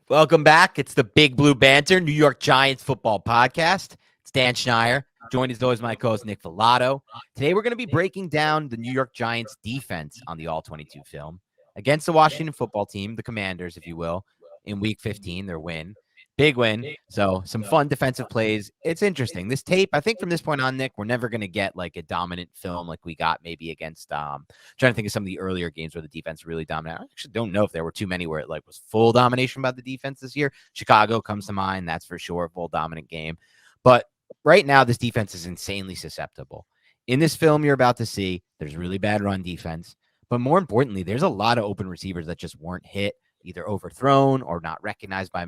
Welcome back. It's the Big Blue Banter, New York Giants football podcast. It's Dan Schneier, joined as always my co-host Nick Filato. Today we're going to be breaking down the New York Giants defense on the All-22 film against the Washington football team, the Commanders, if you will, in Week 15, their win. Big win. So some fun defensive plays. It's interesting. This tape, I think from this point on, Nick, we're never going to get like a dominant film like we got maybe against trying to think of some of the earlier games where the defense really dominated. I actually don't know if there were too many where it like was full domination by the defense this year. Chicago comes to mind. That's for sure. Full dominant game. But right now, this defense is insanely susceptible. In this film you're about to see, there's really bad run defense. But more importantly, there's a lot of open receivers that just weren't hit, either overthrown or not recognized by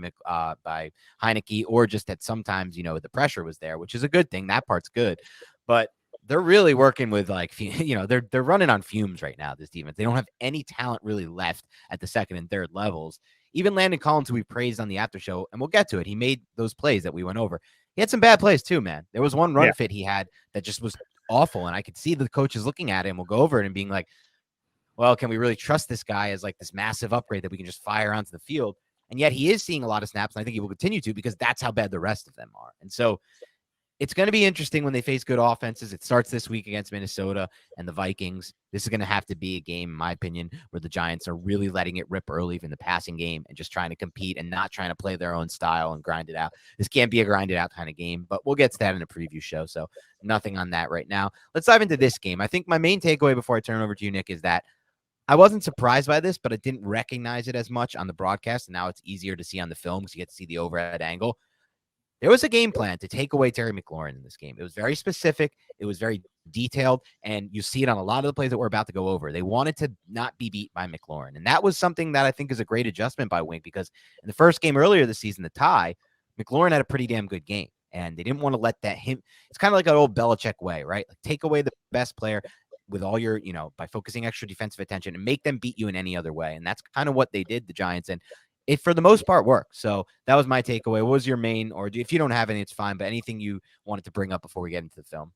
Heineke, or just that sometimes, the pressure was there, which is a good thing. That part's good. But they're really working with they're running on fumes right now, this defense. They don't have any talent really left at the second and third levels. Even Landon Collins, who we praised on the after show, and we'll get to it, he made those plays that we went over. He had some bad plays too, man. There was one run fit he had that just was awful, and I could see the coaches looking at him. We'll go over it and being like, well, can we really trust this guy as like this massive upgrade that we can just fire onto the field? And yet he is seeing a lot of snaps, and I think he will continue to, because that's how bad the rest of them are. And so it's going to be interesting when they face good offenses. It starts this week against Minnesota and the Vikings. This is going to have to be a game, in my opinion, where the Giants are really letting it rip early in the passing game and just trying to compete and not trying to play their own style and grind it out. This can't be a grinded out kind of game, but we'll get to that in a preview show. So nothing on that right now. Let's dive into this game. I think my main takeaway before I turn it over to you, Nick, is that I wasn't surprised by this, but I didn't recognize it as much on the broadcast. And now it's easier to see on the film because you get to see the overhead angle. There was a game plan to take away Terry McLaurin in this game. It was very specific. It was very detailed. And you see it on a lot of the plays that we're about to go over. They wanted to not be beat by McLaurin. And that was something that I think is a great adjustment by Wink, because in the first game earlier this season, the tie, McLaurin had a pretty damn good game. And they didn't want to let that him. It's kind of like an old Belichick way, right? Like take away the best player with all your, by focusing extra defensive attention and make them beat you in any other way. And that's kind of what they did, the Giants. And it, for the most part, worked. So that was my takeaway. What was your main, or if you don't have any, it's fine, but anything you wanted to bring up before we get into the film?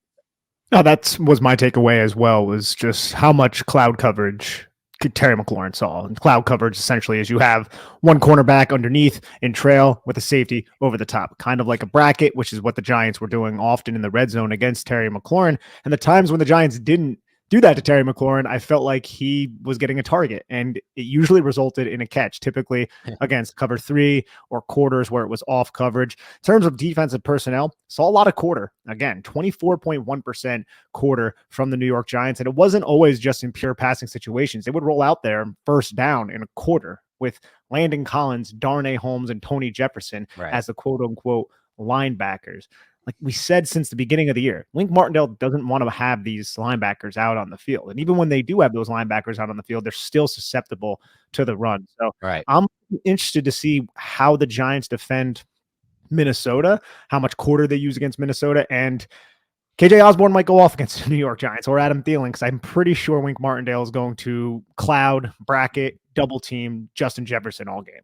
No, that was my takeaway as well, was just how much cloud coverage Terry McLaurin saw. And cloud coverage essentially is you have one cornerback underneath in trail with a safety over the top, kind of like a bracket, which is what the Giants were doing often in the red zone against Terry McLaurin. And the times when the Giants didn't do that to Terry McLaurin, I felt like he was getting a target, and it usually resulted in a catch, typically against cover 3 or quarters where it was off coverage. In terms of defensive personnel, saw a lot of quarter. Again, 24.1% quarter from the New York Giants, and it wasn't always just in pure passing situations. They would roll out there first down in a quarter with Landon Collins, Darnay Holmes, and Tony Jefferson as the quote-unquote linebackers. Like we said since the beginning of the year, Wink Martindale doesn't want to have these linebackers out on the field. And even when they do have those linebackers out on the field, they're still susceptible to the run. So I'm interested to see how the Giants defend Minnesota, how much quarter they use against Minnesota, and KJ Osborne might go off against the New York Giants or Adam Thielen, because I'm pretty sure Wink Martindale is going to cloud, bracket, double team Justin Jefferson all game.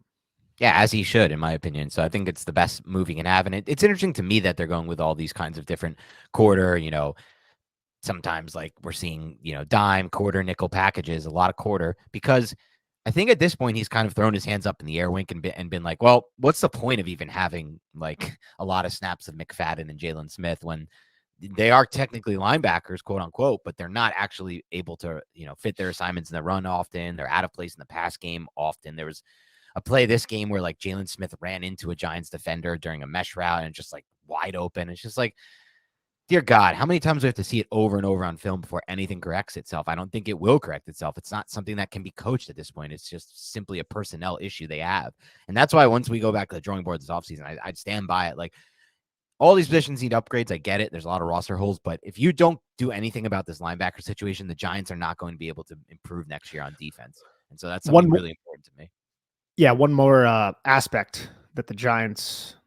Yeah, as he should, in my opinion. So I think it's the best move he can have. And it's interesting to me that they're going with all these kinds of different quarter, sometimes like we're seeing, dime, quarter, nickel packages, a lot of quarter, because I think at this point he's kind of thrown his hands up in the air, Wink, and been like, well, what's the point of even having like a lot of snaps of McFadden and Jalen Smith when they are technically linebackers, quote unquote, but they're not actually able to, fit their assignments in the run often. They're out of place in the pass game often. There was a play this game where like Jalen Smith ran into a Giants defender during a mesh route and just like wide open. It's just like, dear God, how many times do we have to see it over and over on film before anything corrects itself? I don't think it will correct itself. It's not something that can be coached at this point. It's just simply a personnel issue they have. And that's why once we go back to the drawing board this offseason, I'd stand by it. Like all these positions need upgrades. I get it. There's a lot of roster holes, but if you don't do anything about this linebacker situation, the Giants are not going to be able to improve next year on defense. And so that's something really important to me. Yeah, one more aspect that the Giants,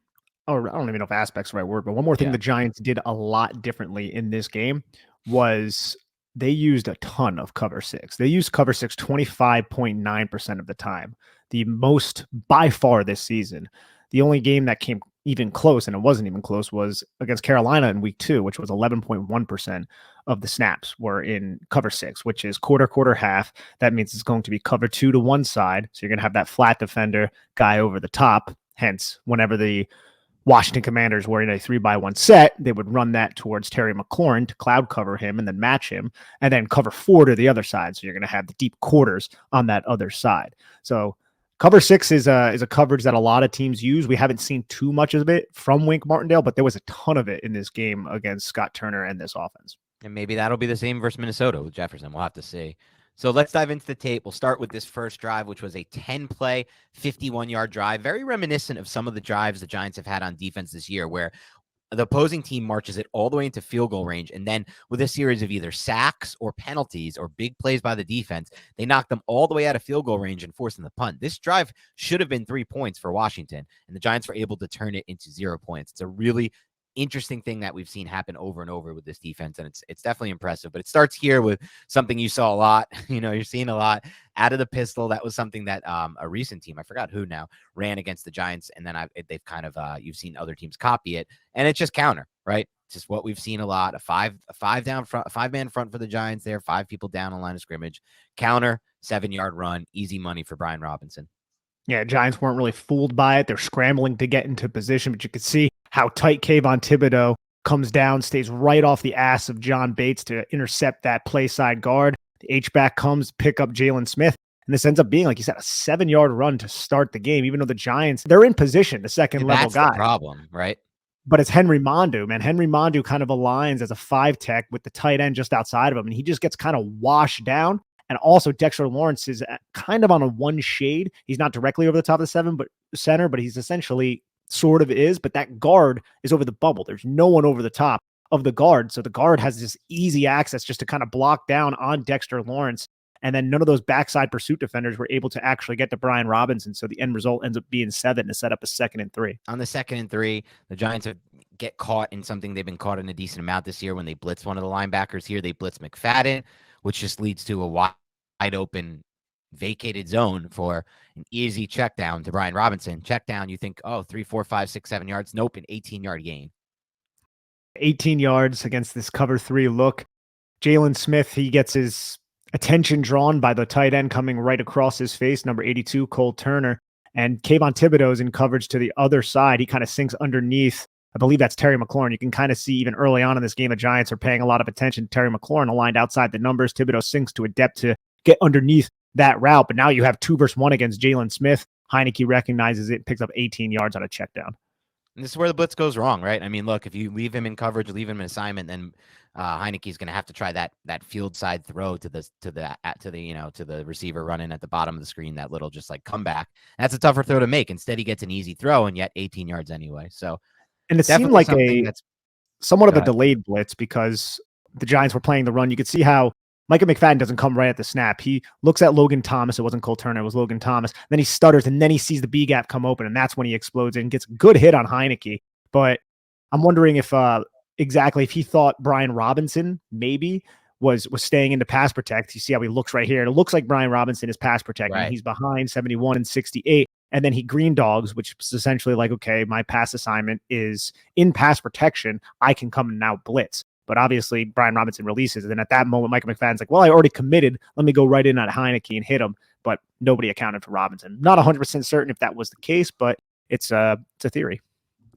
or I don't even know if aspect's the right word, but one more thing the Giants did a lot differently in this game was they used a ton of cover 6. They used cover 6 25.9% of the time, the most by far this season. The only game that came even close, and it wasn't even close, was against Carolina in week 2, which was 11.1% of the snaps were in cover 6, which is quarter, half. That means it's going to be cover 2 to one side. So you're going to have that flat defender guy over the top. Hence, whenever the Washington Commanders were in a 3-by-1 set, they would run that towards Terry McLaurin to cloud cover him and then match him, and then cover 4 to the other side. So you're going to have the deep quarters on that other side. So cover 6 is a coverage that a lot of teams use. We haven't seen too much of it from Wink Martindale, but there was a ton of it in this game against Scott Turner and this offense. And maybe that'll be the same versus Minnesota with Jefferson. We'll have to see. So let's dive into the tape. We'll start with this first drive, which was a 10-play, 51-yard drive, very reminiscent of some of the drives the Giants have had on defense this year, where the opposing team marches it all the way into field goal range, and then with a series of either sacks or penalties or big plays by the defense, they knock them all the way out of field goal range and force them to punt. This drive should have been 3 points for Washington, and the Giants were able to turn it into 0 points. It's a really interesting thing that we've seen happen over and over with this defense, and it's definitely impressive. But it starts here with something you saw a lot. You're seeing a lot out of the pistol. That was something that a recent team, I forgot who now, ran against the Giants, and then they've kind of you've seen other teams copy it, and it's just counter, right? It's just what we've seen a lot. A five-man front for the Giants there, 5 people down on line of scrimmage, counter, 7-yard run, easy money for Brian Robinson. Yeah, Giants weren't really fooled by it. They're scrambling to get into position, but you could see how tight Kayvon Thibodeaux comes down, stays right off the ass of John Bates to intercept that play side guard. The H-back comes, pick up Jalen Smith, and this ends up being, like you said, a 7-yard run to start the game, even though the Giants, they're in position, the second-level guy. That's the problem, right? But it's Henry Mondu, man. Henry Mondu kind of aligns as a 5-tech with the tight end just outside of him, and he just gets kind of washed down. And also Dexter Lawrence is kind of on a 1 shade. He's not directly over the top of the center, but he's essentially sort of is. But that guard is over the bubble. There's no one over the top of the guard. So the guard has this easy access just to kind of block down on Dexter Lawrence. And then none of those backside pursuit defenders were able to actually get to Brian Robinson. So the end result ends up being 7 to set up a 2nd and 3. On the 2nd and 3, the Giants get caught in something they've been caught in a decent amount this year when they blitz one of the linebackers here. They blitz McFadden, which just leads to a wide open vacated zone for an easy check down to Brian Robinson. Check down, you think, 3, 4, 5, 6, 7 yards. Nope, an 18-yard gain. 18 yards against this cover 3 look. Jalen Smith, he gets his attention drawn by the tight end coming right across his face, number 82, Cole Turner. And Kayvon Thibodeaux is in coverage to the other side. He kind of sinks underneath. I believe that's Terry McLaurin. You can kind of see even early on in this game, the Giants are paying a lot of attention. Terry McLaurin aligned outside the numbers. Thibodeaux sinks to a depth to get underneath that route. But now you have 2 versus 1 against Jalen Smith. Heineke recognizes it, picks up 18 yards on a check down. And this is where the blitz goes wrong, right? I mean, look, if you leave him in coverage, leave him in assignment, then Heineke's going to have to try that field side throw to the receiver running at the bottom of the screen, that little just like comeback. That's a tougher throw to make. Instead, he gets an easy throw, and yet 18 yards anyway. So, and it seemed like somewhat of a delayed blitz because the Giants were playing the run. You could see how Micah McFadden doesn't come right at the snap. He looks at Logan Thomas. It wasn't Cole Turner. It was Logan Thomas. Then he stutters, and then he sees the B gap come open, and that's when he explodes and gets a good hit on Heineke. But I'm wondering if exactly if he thought Brian Robinson maybe was staying into pass protect. You see how he looks right here. It looks like Brian Robinson is pass protecting. Right. He's behind 71 and 68. And then he green dogs, which is essentially like, okay, my pass assignment is in pass protection. I can come and now blitz. But obviously, Brian Robinson releases. And then at that moment, Micah McFadden's like, well, I already committed. Let me go right in on Heineke and hit him. But nobody accounted for Robinson. Not 100% certain if that was the case, but it's a theory.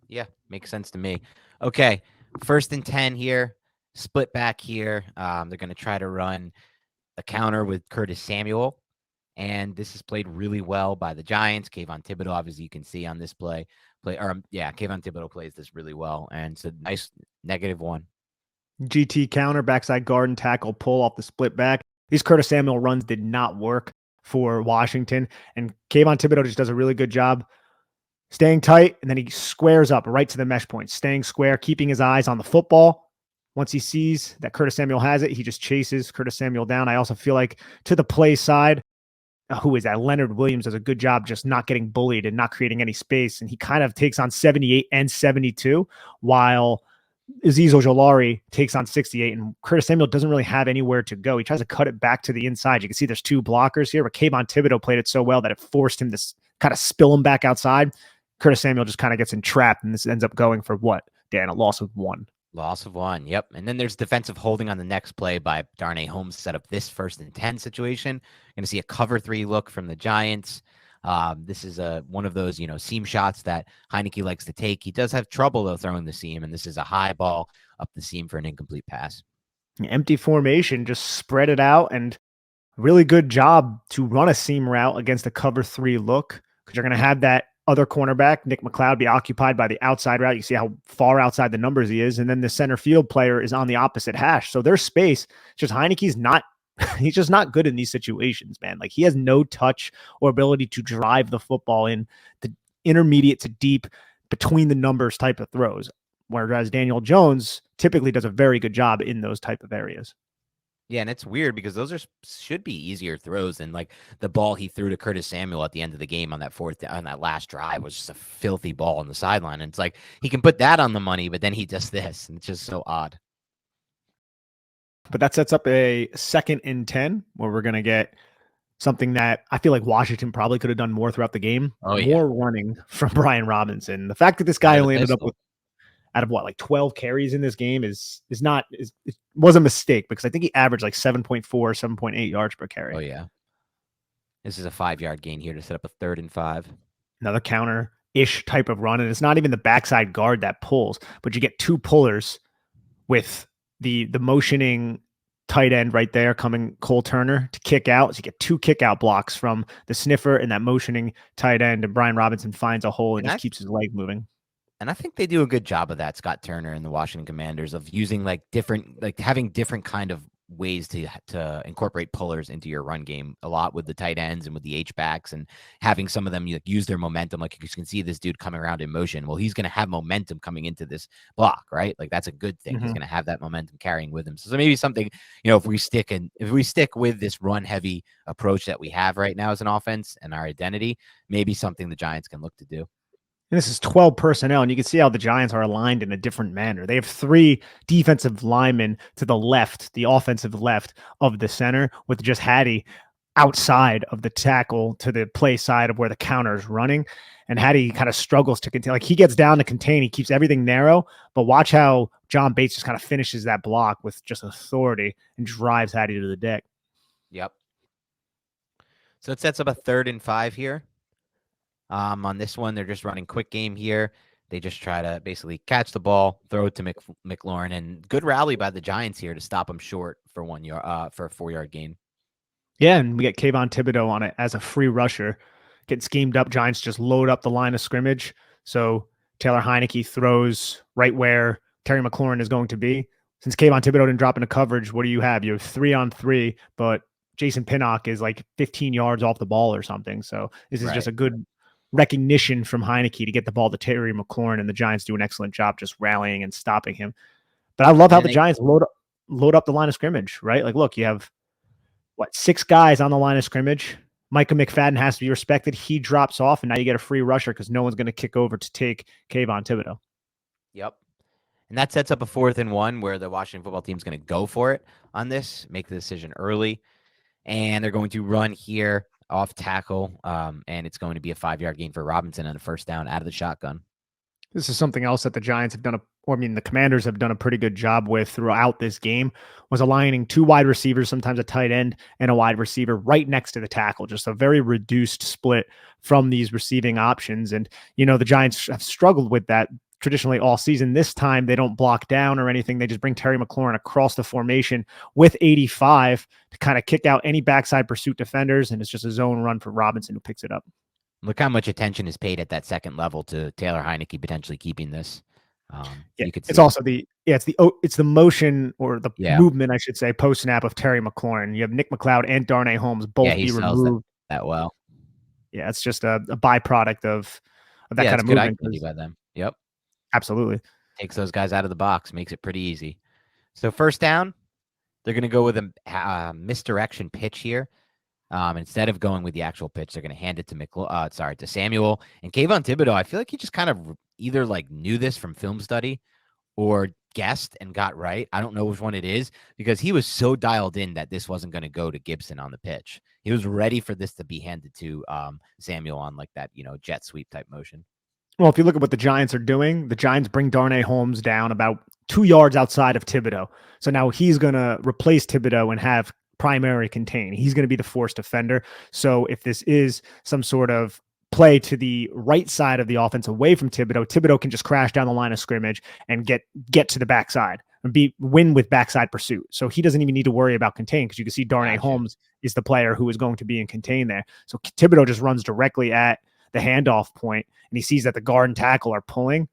Yeah, makes sense to me. Okay, 1st and 10 here. Split back here. They're going to try to run a counter with Curtis Samuel. And this is played really well by the Giants. Kayvon Thibodeaux, obviously, you can see on this play. Kayvon Thibodeaux plays this really well. And it's a nice -1. GT counter, backside guard and tackle pull off the split back. These Curtis Samuel runs did not work for Washington. And Kayvon Thibodeaux just does a really good job staying tight. And then he squares up right to the mesh point, staying square, keeping his eyes on the football. Once he sees that Curtis Samuel has it, he just chases Curtis Samuel down. I also feel like to the play side, who is that? Leonard Williams does a good job just not getting bullied and not creating any space. And he kind of takes on 78 and 72, while Azeez Ojolari takes on 68, and Curtis Samuel doesn't really have anywhere to go. He tries to cut it back to the inside. You can see there's 2 blockers here, but Kayvon Thibodeaux played it so well that it forced him to kind of spill him back outside. Curtis Samuel just kind of gets entrapped, and this ends up going for what, Dan? A loss of 1. Loss of 1. Yep. And then there's defensive holding on the next play by Darnay Holmes to set up this 1st and 10 situation. Going to see a cover 3 look from the Giants. This is one of those, seam shots that Heineke likes to take. He does have trouble, though, throwing the seam, and this is a high ball up the seam for an incomplete pass. Empty formation, just spread it out, and really good job to run a seam route against a cover 3 look, because you're going to have that other cornerback, Nick McLeod, be occupied by the outside route. You see how far outside the numbers he is. And then the center field player is on the opposite hash. So there's space. It's just Heineke's not, he's just not good in these situations, man. Like, he has no touch or ability to drive the football in the intermediate to deep between the numbers type of throws. Whereas Daniel Jones typically does a very good job in those type of areas. Yeah, and it's weird because those should be easier throws than like the ball he threw to Curtis Samuel at the end of the game on that last drive was just a filthy ball on the sideline. And it's like he can put that on the money, but then he does this, and it's just so odd. But that sets up a 2nd and 10 where we're going to get something that I feel like Washington probably could have done more throughout the game. More running from Brian Robinson. The fact that this guy only ended up with out of what, like 12 carries in this game it was a mistake, because I think he averaged like 7.4, 7.8 yards per carry. Oh yeah. This is a 5-yard gain here to set up a 3rd and 5. Another counter-ish type of run. And it's not even the backside guard that pulls, but you get 2 pullers with the motioning tight end right there coming, Cole Turner, to kick out. So you get 2 kick out blocks from the sniffer and that motioning tight end. And Brian Robinson finds a hole and just keeps his leg moving. And I think they do a good job of that, Scott Turner and the Washington Commanders, of using having different kind of ways to incorporate pullers into your run game a lot with the tight ends and with the H-backs, and having some of them use their momentum. Like, you can see this dude coming around in motion. Well, he's going to have momentum coming into this block, right? Like, that's a good thing. He's going to have that momentum carrying with him. So maybe something, if we stick with this run heavy approach that we have right now as an offense and our identity, maybe something the Giants can look to do. And this is 12 personnel, and you can see how the Giants are aligned in a different manner. They have 3 defensive linemen to the left, the offensive left of the center, with just Hattie outside of the tackle to the play side of where the counter is running. And Hattie kind of struggles to contain. Like, he gets down to contain. He keeps everything narrow, but watch how John Bates just kind of finishes that block with just authority and drives Hattie to the deck. Yep. So it sets up a 3rd and 5 here. On this one, they're just running quick game here. They just try to basically catch the ball, throw it to McLaurin, and good rally by the Giants here to stop him short for 1 yard, for a 4-yard gain. Yeah, and we get Kayvon Thibodeaux on it as a free rusher. Get schemed up. Giants just load up the line of scrimmage. So Taylor Heineke throws right where Terry McLaurin is going to be. Since Kayvon Thibodeaux didn't drop into coverage, what do you have? You have 3-on-3, but Jason Pinnock is like 15 yards off the ball or something. So this is just a good recognition from Heineke to get the ball to Terry McLaurin, and the Giants do an excellent job just rallying and stopping him. But I love how the Giants load up the line of scrimmage, right? Like, look, you have 6 guys on the line of scrimmage. Micah McFadden has to be respected. He drops off, and now you get a free rusher because no one's going to kick over to take Kayvon Thibodeaux. Yep. And that sets up a 4th and 1 where the Washington football team is going to go for it on this, make the decision early. And they're going to run here off tackle, and it's going to be a 5-yard gain for Robinson on a 1st down out of the shotgun. This is something else that the Giants have done, the Commanders have done a pretty good job with throughout this game, was aligning 2 wide receivers, sometimes a tight end and a wide receiver right next to the tackle. Just a very reduced split from these receiving options. And, the Giants have struggled with that traditionally all season. This time they don't block down or anything. They just bring Terry McLaurin across the formation with 85 to kind of kick out any backside pursuit defenders. And it's just a zone run for Robinson, who picks it up. Look how much attention is paid at that 2nd level to Taylor Heineke potentially keeping this. You could see it's also it's the motion, or the movement, I should say, post snap of Terry McLaurin. You have Nick McLeod and Darnay Holmes both be removed. That well. Yeah, it's just a byproduct of that kind of good movement. Good by them. Yep. Absolutely. Takes those guys out of the box, makes it pretty easy. So 1st down, they're going to go with a misdirection pitch here. Instead of going with the actual pitch, they're going to hand it to Samuel. And Kayvon Thibodeaux, I feel like he just kind of either knew this from film study or guessed and got right. I don't know which one it is, because he was so dialed in that this wasn't going to go to Gibson on the pitch. He was ready for this to be handed to Samuel on that, jet sweep type motion. Well, if you look at what the Giants are doing, the Giants bring Darnay Holmes down about 2 yards outside of Thibodeaux. So now he's going to replace Thibodeaux and have primary contain. He's going to be the forced defender. So if this is some sort of play to the right side of the offense away from Thibodeaux, Thibodeaux can just crash down the line of scrimmage and get to the backside and win with backside pursuit. So he doesn't even need to worry about contain because you can see Darnay Holmes is the player who is going to be in contain there. So Thibodeaux just runs directly at the handoff point, and he sees that the guard and tackle are pulling,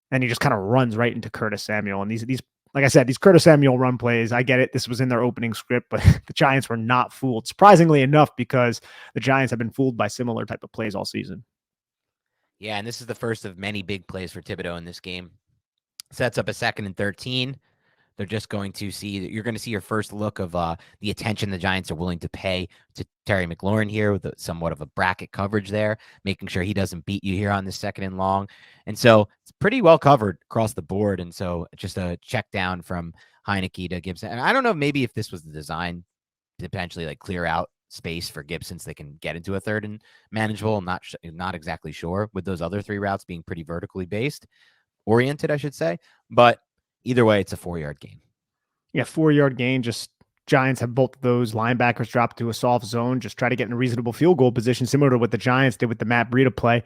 and he just kind of runs right into Curtis Samuel. And these, like I said, these Curtis Samuel run plays, I get it. This was in their opening script, but the Giants were not fooled, surprisingly enough, because the Giants have been fooled by similar type of plays all season. Yeah, and this is the first of many big plays for Thibodeaux in this game. Sets up a 2nd and 13. They're just going to see that you're going to see your first look of the attention the Giants are willing to pay to Terry McLaurin here with somewhat of a bracket coverage there, making sure he doesn't beat you here on this 2nd and long. And so it's pretty well covered across the board. And so just a check down from Heineke to Gibson. And I don't know, maybe if this was the design to potentially like clear out space for Gibson so they can get into a 3rd and manageable. I'm not exactly sure with those other 3 routes being pretty vertically oriented, I should say. But either way, it's a 4-yard gain. Yeah, 4-yard gain. Just Giants have both of those linebackers drop to a soft zone, just try to get in a reasonable field goal position, similar to what the Giants did with the Matt Breida play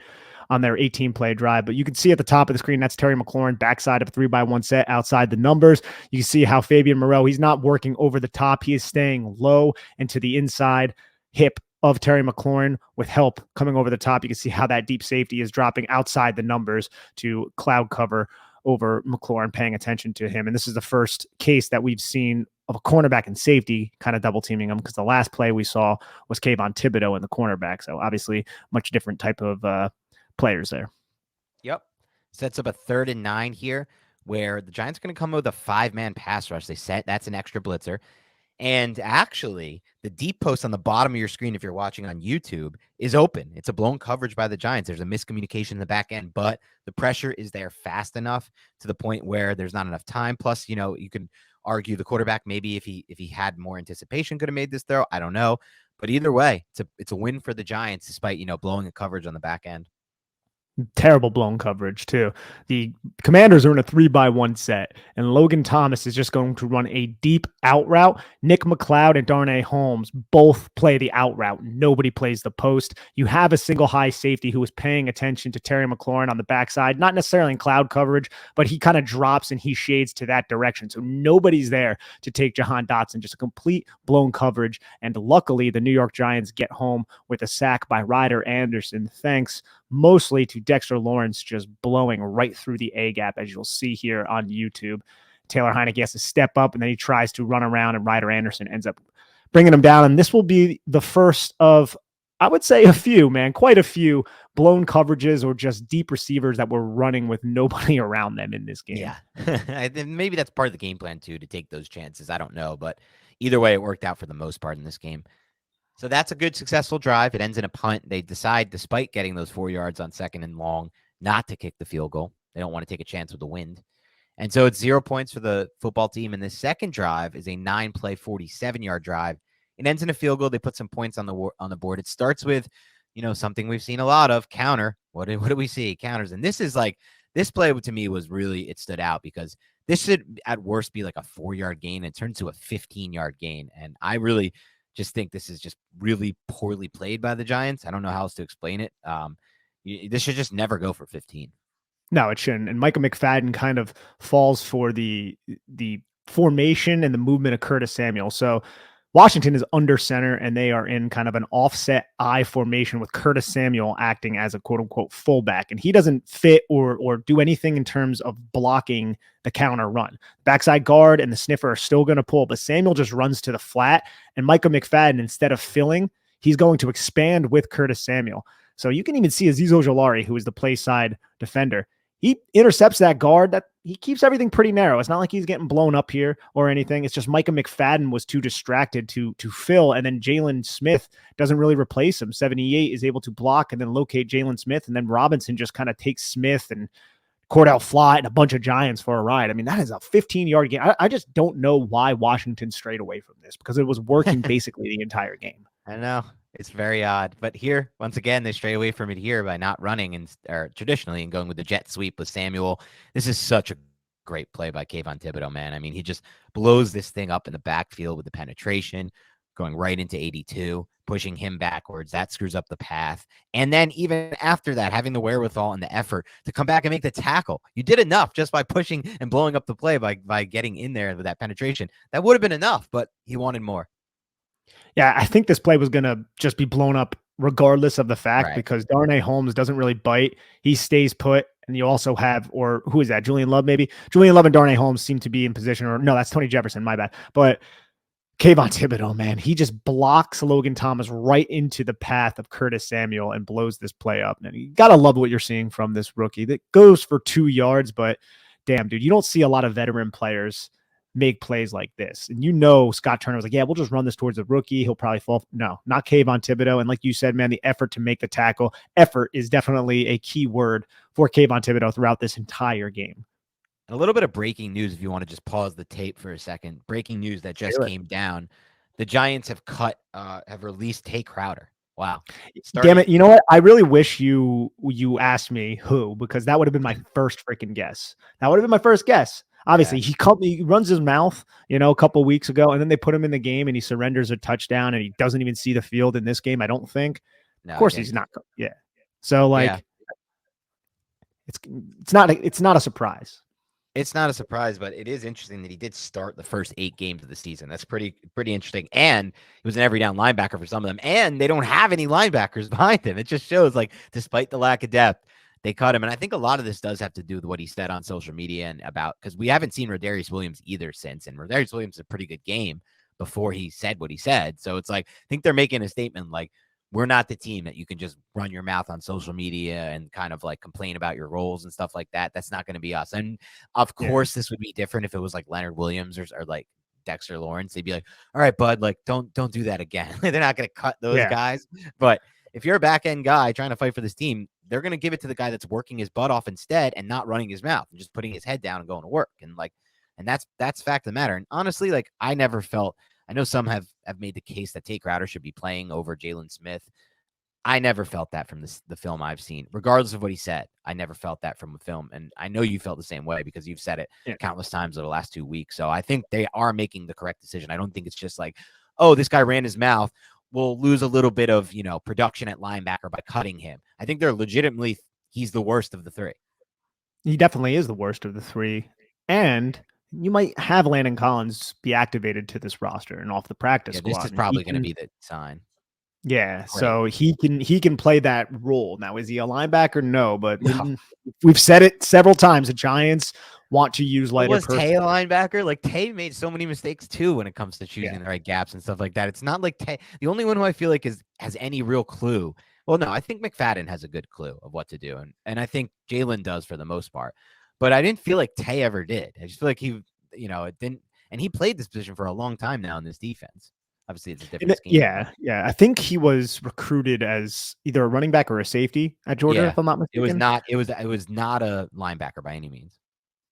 on their 18-play drive. But you can see at the top of the screen, that's Terry McLaurin, backside of a 3-by-1 set outside the numbers. You can see how Fabian Moreau, he's not working over the top. He is staying low and to the inside hip of Terry McLaurin with help coming over the top. You can see how that deep safety is dropping outside the numbers to cloud cover over McLaurin, paying attention to him. And this is the first case that we've seen of a cornerback and safety kind of double teaming him, because the last play we saw was Kayvon Thibodeaux in the cornerback. So obviously much different type of players there. Yep. Sets up a 3rd and 9 here where the Giants are going to come with a 5-man pass rush. That's an extra blitzer. And actually, the deep post on the bottom of your screen, if you're watching on YouTube, is open. It's a blown coverage by the Giants. There's a miscommunication in the back end, but the pressure is there fast enough to the point where there's not enough time. Plus, you can argue the quarterback, maybe if he had more anticipation, could have made this throw. I don't know. But either way, it's a win for the Giants, despite, blowing a coverage on the back end. Terrible blown coverage too. The Commanders are in a 3-by-1 set, and Logan Thomas is just going to run a deep out route. Nick McLeod and Darnay Holmes both play the out route. Nobody plays the post. You have a single high safety who is paying attention to Terry McLaurin on the backside, not necessarily in cloud coverage, but he kind of drops and he shades to that direction. So nobody's there to take Jahan Dotson, just a complete blown coverage. And luckily, the New York Giants get home with a sack by Ryder Anderson, thanks mostly to Dexter Lawrence just blowing right through the A-gap, as you'll see here on YouTube. Taylor Heineke has to step up, and then he tries to run around, and Ryder Anderson ends up bringing him down. And this will be the first of, I would say, quite a few blown coverages or just deep receivers that were running with nobody around them in this game. Yeah. Maybe that's part of the game plan, too, to take those chances. I don't know. But either way, it worked out for the most part in this game. So that's a good, successful drive. It ends in a punt. They decide, despite getting those 4 yards on 2nd and long, not to kick the field goal. They don't want to take a chance with the wind. And so it's 0 points for the football team. And this second drive is a 9-play, 47-yard drive. It ends in a field goal. They put some points on the board. It starts with, something we've seen a lot of, counter. What do we see? Counters. And this play to me was really, it stood out because this should at worst be like a 4-yard gain. It turns to a 15-yard gain. And I really just think this is just really poorly played by the Giants. I don't know how else to explain it. This should just never go for 15. No, it shouldn't. And Micah McFadden kind of falls for the formation and the movement of Curtis Samuel. So Washington is under center, and they are in kind of an offset I formation with Curtis Samuel acting as a quote-unquote fullback. And he doesn't fit or do anything in terms of blocking the counter run. Backside guard and the sniffer are still going to pull, but Samuel just runs to the flat. And Micah McFadden, instead of filling, he's going to expand with Curtis Samuel. So you can even see Azeez Ojulari, who is the play side defender, he intercepts that guard. That he keeps everything pretty narrow. It's not like he's getting blown up here or anything. It's just Micah McFadden was too distracted to fill, and then Jalen Smith doesn't really replace him. 78 is able to block and then locate Jalen Smith, and then Robinson just kind of takes Smith and Cordell Flott and a bunch of Giants for a ride. I mean, that is a 15-yard game. I just don't know why Washington strayed away from this, because it was working basically the entire game. I know. It's very odd. But here, once again, they stray away from it here by not running and or traditionally and going with the jet sweep with Samuel. This is such a great play by Kayvon Thibodeaux, man. I mean, he just blows this thing up in the backfield with the penetration, going right into 82, pushing him backwards. That screws up the path. And then even after that, having the wherewithal and the effort to come back and make the tackle. You did enough just by pushing and blowing up the play by getting in there with that penetration. That would have been enough, but he wanted more. Yeah, I think this play was going to just be blown up regardless of the fact because Darnay Holmes doesn't really bite. He stays put. And you also have, or who is that? Julian Love, maybe? Julian Love and Darnay Holmes seem to be in position, or no, that's Tony Jefferson, my bad. But Kayvon Thibodeaux, man, he just blocks Logan Thomas right into the path of Curtis Samuel and blows this play up. And you got to love what you're seeing from this rookie that goes for 2 yards, but damn, dude, you don't see a lot of veteran players make plays like this. And Scott Turner was like, yeah, we'll just run this towards the rookie. He'll probably fall. No, not Kayvon Thibodeaux. And like you said, man, the effort to make the tackle. Effort is definitely a key word for Kayvon Thibodeaux throughout this entire game. And a little bit of breaking news, if you want to just pause the tape for a second. Breaking news that just came down. The Giants have released Tay Crowder. Wow. Damn it. You know what? I really wish you asked me who, because that would have been my first freaking guess. That would have been my first guess. Obviously, he runs his mouth, a couple weeks ago, and then they put him in the game and he surrenders a touchdown and he doesn't even see the field in this game, I don't think. No, of course he's not. Yeah. So it's not a surprise. It's not a surprise, but it is interesting that he did start the first 8 games of the season. That's pretty interesting. And he was an every down linebacker for some of them. And they don't have any linebackers behind him. It just shows, despite the lack of depth, they cut him. And I think a lot of this does have to do with what he said on social media and because we haven't seen Rodarius Williams either since. And Rodarius Williams is a pretty good game before he said what he said. So it's I think they're making a statement we're not the team that you can just run your mouth on social media and kind of complain about your roles and stuff like that. That's not going to be us. And of course, this would be different if it was Leonard Williams or Dexter Lawrence. They'd be like, all right, bud, don't do that again. They're not going to cut those guys. But if you're a back end guy trying to fight for this team, they're going to give it to the guy that's working his butt off instead and not running his mouth and just putting his head down and going to work. And that's fact of the matter. And honestly, I never felt, I know some have made the case that Tay Crowder should be playing over Jalen Smith. I never felt that from the film I've seen, regardless of what he said. I never felt that from the film. And I know you felt the same way because you've said it countless times over the last 2 weeks. So I think they are making the correct decision. I don't think it's just oh, this guy ran his mouth. We'll lose a little bit of, production at linebacker by cutting him. I think they're legitimately, he's the worst of the 3. He definitely is the worst of the 3. And you might have Landon Collins be activated to this roster and off the practice squad. This is probably going to be the sign. Yeah, so he can play that role. Now, is he a linebacker? No, but we've said it several times. The Giants want to use lighter. Was Tay a linebacker? Tay made so many mistakes too when it comes to choosing the right gaps and stuff like that. It's not like Tay. The only one who I feel has any real clue. Well, no, I think McFadden has a good clue of what to do, and I think Jalen does for the most part. But I didn't feel like Tay ever did. I just feel like he, it didn't. And he played this position for a long time now in this defense. Obviously, it's a different scheme. Yeah. I think he was recruited as either a running back or a safety at Georgia, if I'm not mistaken. It was not a linebacker by any means.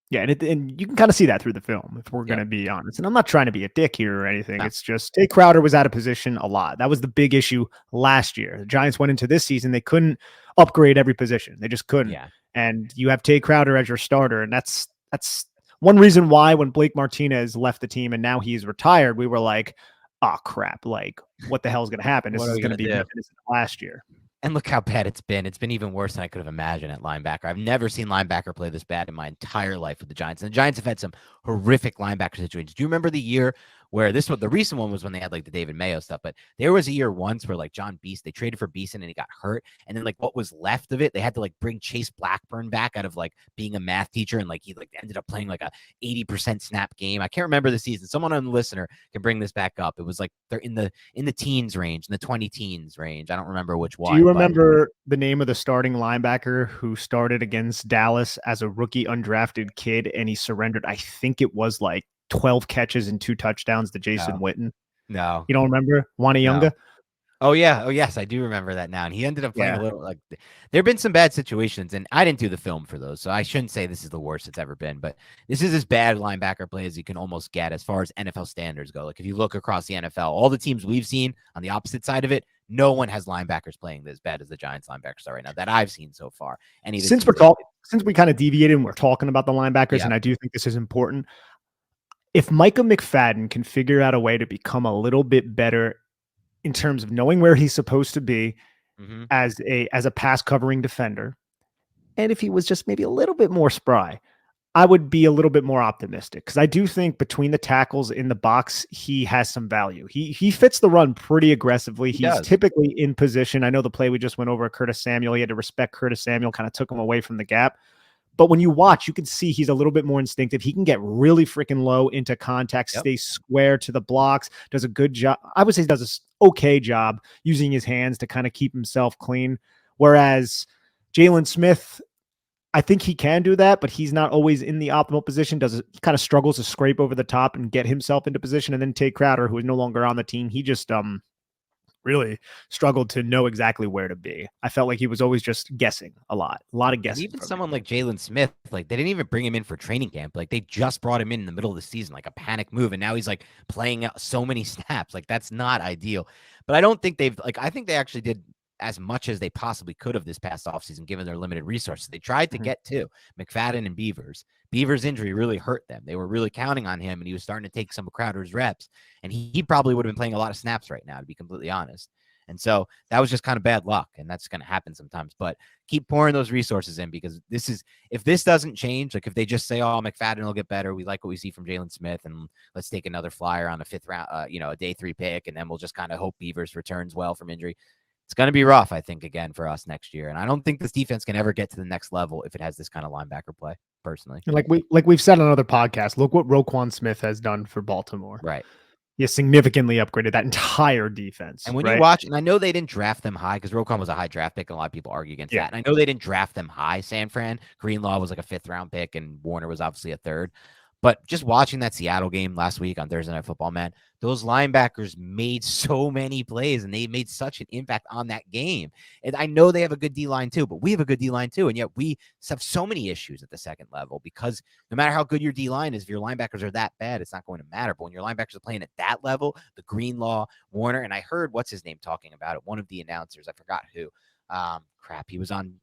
Yeah, and you can kind of see that through the film, if we're going to be honest. And I'm not trying to be a dick here or anything. No. It's just Tay Crowder was out of position a lot. That was the big issue last year. The Giants went into this season. They couldn't upgrade every position. They just couldn't. Yeah. And you have Tay Crowder as your starter. And that's one reason why when Blake Martinez left the team and now he's retired, we were like, oh, crap. What the hell is going to happen? This is going to be last year. And look how bad it's been. It's been even worse than I could have imagined at linebacker. I've never seen linebacker play this bad in my entire life with the Giants. And the Giants have had some horrific linebacker situations. Do you remember the year where the recent one was when they had the David Mayo stuff, but there was a year once where John Beast, they traded for Beeson and he got hurt. And then what was left of it, they had to bring Chase Blackburn back out of being a math teacher. And he ended up playing a 80% snap game. I can't remember the season. Someone on the listener can bring this back up. It was they're in the teens range, in the 20 teens range. I don't remember which one. Do you remember the name of the starting linebacker who started against Dallas as a rookie undrafted kid and he surrendered? I think it was 12 catches and 2 touchdowns to Jason Witten. No. You don't remember? Wanyonga? Oh yeah. Oh yes, I do remember that now. And he ended up playing a Yeah. little like there have been some bad situations, and I didn't do the film for those, so I shouldn't say this is the worst it's ever been. But this is as bad linebacker play as you can almost get as far as NFL standards go. Like if you look across the NFL, all the teams we've seen on the opposite side of it, no one has linebackers playing as bad as the Giants linebackers are right now that I've seen so far. Any of the teams Since we kind of deviated and we're talking about the linebackers, yeah. and I do think this is important. If Micah McFadden can figure out a way to become a little bit better in terms of knowing where he's supposed to be Mm-hmm. as a pass covering defender, and if he was just maybe a little bit more spry, I would be a little bit more optimistic because I do think between the tackles in the box, he has some value. He fits the run pretty aggressively. He He's does. typically in position. I know the play we just went over Curtis Samuel. He had to respect Curtis Samuel, kind of took him away from the gap. But when you watch, you can see he's a little bit more instinctive. He can get really freaking low into contact, Yep. stay square to the blocks, does a good job. I would say he does an okay job using his hands to kind of keep himself clean. Whereas Jalen Smith, I think he can do that, but he's not always in the optimal position. He kind of struggles to scrape over the top and get himself into position. And then Tate Crowder, who is no longer on the team, he just really struggled to know exactly where to be. I felt like he was always just guessing a lot of guessing. And even someone like Jalen Smith, like they didn't even bring him in for training camp. Like they just brought him in the middle of the season, like a panic move. And now he's like playing out so many snaps. Like that's not ideal. But I don't think I think they actually did as much as they possibly could have this past offseason, given their limited resources. They tried to get to McFadden and Beavers. Beavers' injury really hurt them. They were really counting on him, and he was starting to take some of Crowder's reps. And he probably would have been playing a lot of snaps right now, to be completely honest. And so that was just kind of bad luck, and that's going to happen sometimes. But keep pouring those resources in because if this doesn't change, like if they just say, oh, McFadden will get better, we like what we see from Jalen Smith, and let's take another flyer on a fifth round, a day 3 pick, and then we'll just kind of hope Beavers returns well from injury. It's going to be rough, I think, again for us next year. And I don't think this defense can ever get to the next level if it has this kind of linebacker play, personally. And like we've said on other podcasts, look what Roquan Smith has done for Baltimore. Right. He has significantly upgraded that entire defense. And when you watch, and I know they didn't draft them high because Roquan was a high draft pick, and a lot of people argue against that. And I know they didn't draft them high, San Fran. Greenlaw was like a 5th round pick, and Warner was obviously a 3rd. But just watching that Seattle game last week on Thursday Night Football, man, those linebackers made so many plays, and they made such an impact on that game. And I know they have a good D-line too, but we have a good D-line too. And yet we have so many issues at the second level because no matter how good your D-line is, if your linebackers are that bad, it's not going to matter. But when your linebackers are playing at that level, the Greenlaw, Warner, and I heard what's his name talking about it, one of the announcers, I forgot who. He was on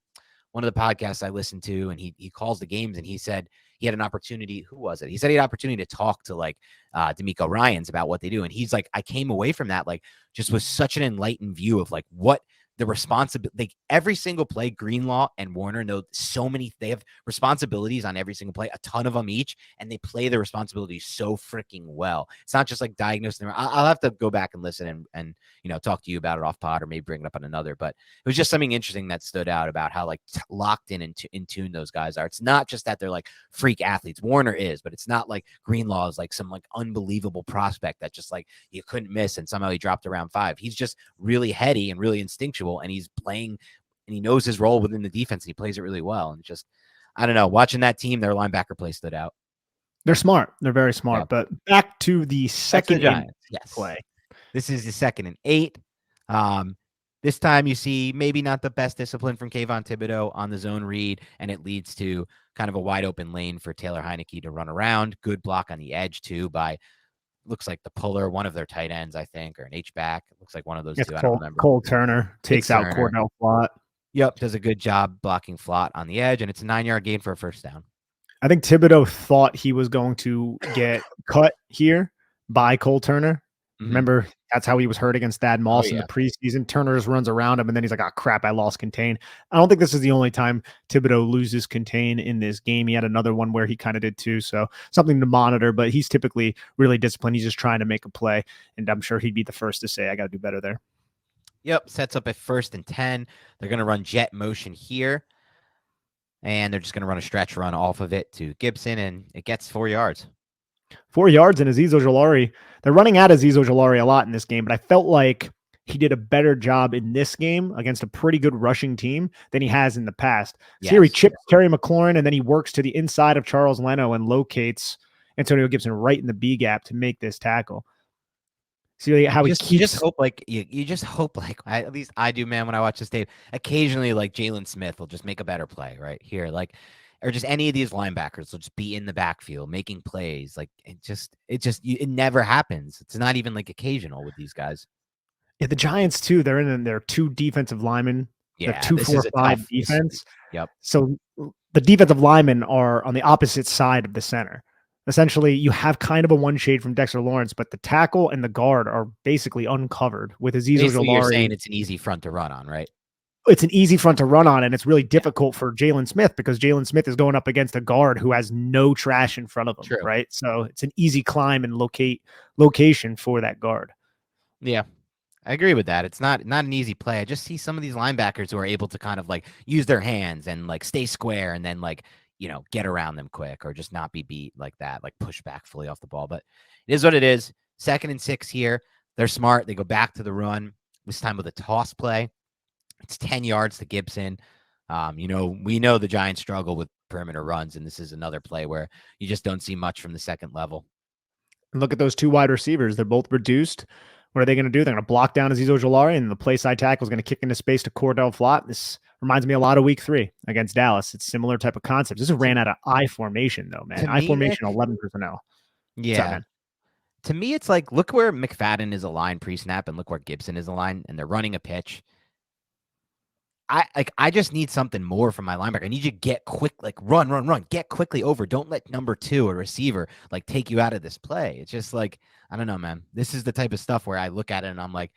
one of the podcasts I listened to, and he calls the games, and he said he had an opportunity. Who was it? He said he had an opportunity to talk to like D'Amico Ryans about what they do. And he's like, I came away from that, like just with such an enlightened view of like what the responsibility, like every single play, Greenlaw and Warner know they have responsibilities on every single play, a ton of them each, and they play the responsibilities so freaking well. It's not just like diagnosing them. I'll have to go back and listen and talk to you about it off pod or maybe bring it up on another, but it was just something interesting that stood out about how like locked in and in tune those guys are. It's not just that they're like freak athletes. Warner is, but it's not like Greenlaw is like some like unbelievable prospect that just like you couldn't miss and somehow he dropped around 5. He's just really heady and really instinctual, and he's playing and he knows his role within the defense and he plays it really well. And just, I don't know, watching that team, their linebacker play stood out. They're smart. They're very smart. Yeah. But back to the second play. This is the 2nd and 8. This time you see maybe not the best discipline from Kayvon Thibodeaux on the zone read, and it leads to kind of a wide open lane for Taylor Heineke to run around. Good block on the edge too by looks like the puller, one of their tight ends, I think, or an H-back. It looks like one of those two. I don't remember. Cole Turner takes out Cordell Flott. Yep, does a good job blocking Flott on the edge, and it's a 9-yard gain for a first down. I think Thibodeaux thought he was going to get cut here by Cole Turner. Mm-hmm. Remember, that's how he was hurt against Thad Moss in the preseason. Turner just runs around him, and then he's like, oh, crap, I lost contain. I don't think this is the only time Thibodeaux loses contain in this game. He had another one where he kind of did too, so something to monitor, but he's typically really disciplined. He's just trying to make a play, and I'm sure he'd be the first to say, I got to do better there. Yep, sets up at 1st and 10. They're going to run jet motion here, and they're just going to run a stretch run off of it to Gibson, and it gets 4 yards. 4 yards, and Azeez Ojulari. They're running at Azeez Ojulari a lot in this game, but I felt like he did a better job in this game against a pretty good rushing team than he has in the past. Yes. Here he chips Terry McLaurin, and then he works to the inside of Charles Leno and locates Antonio Gibson right in the B gap to make this tackle. See how You he just keeps. hope like you just hope like at least I do, man. When I watch this tape, occasionally like Jalen Smith will just make a better play right here, like, or just any of these linebackers will just be in the backfield making plays. Like it never happens. It's not even like occasional with these guys. Yeah, the Giants too. They're in their 2 defensive linemen. They're Yeah, this is a 2-4-5 tough. defense. Yep. So the defensive linemen are on the opposite side of the center. Essentially, you have kind of a one shade from Dexter Lawrence, but the tackle and the guard are basically uncovered with Azeez Basically, you're Ojulari. saying it's an easy front to run on, right? It's an easy front to run on, and it's really difficult for Jalen Smith because Jalen Smith is going up against a guard who has no trash in front of him, True. right? So it's an easy climb and location for that guard. Yeah. I agree with that. It's not an easy play. I just see some of these linebackers who are able to kind of like use their hands and like stay square and then like, get around them quick or just not be beat like that, like push back fully off the ball. But it is what it is. 2nd and 6 here. They're smart. They go back to the run, this time with a toss play. It's 10 yards to Gibson. We know the Giants struggle with perimeter runs, and this is another play where you just don't see much from the second level. And look at those 2 wide receivers. They're both reduced. What are they going to do? They're going to block down Azeez Ojulari, and the play side tackle is going to kick into space to Cordell Flott. This reminds me a lot of week 3 against Dallas. It's similar type of concept. This is ran out of I formation, though, man. I formation, 11 personnel. Yeah. To me, it's like, look where McFadden is aligned pre-snap and look where Gibson is aligned, and they're running a pitch. I just need something more from my linebacker. I need you to get quick, like run, get quickly over. Don't let number 2, a receiver, like take you out of this play. It's just like, I don't know, man. This is the type of stuff where I look at it and I'm like,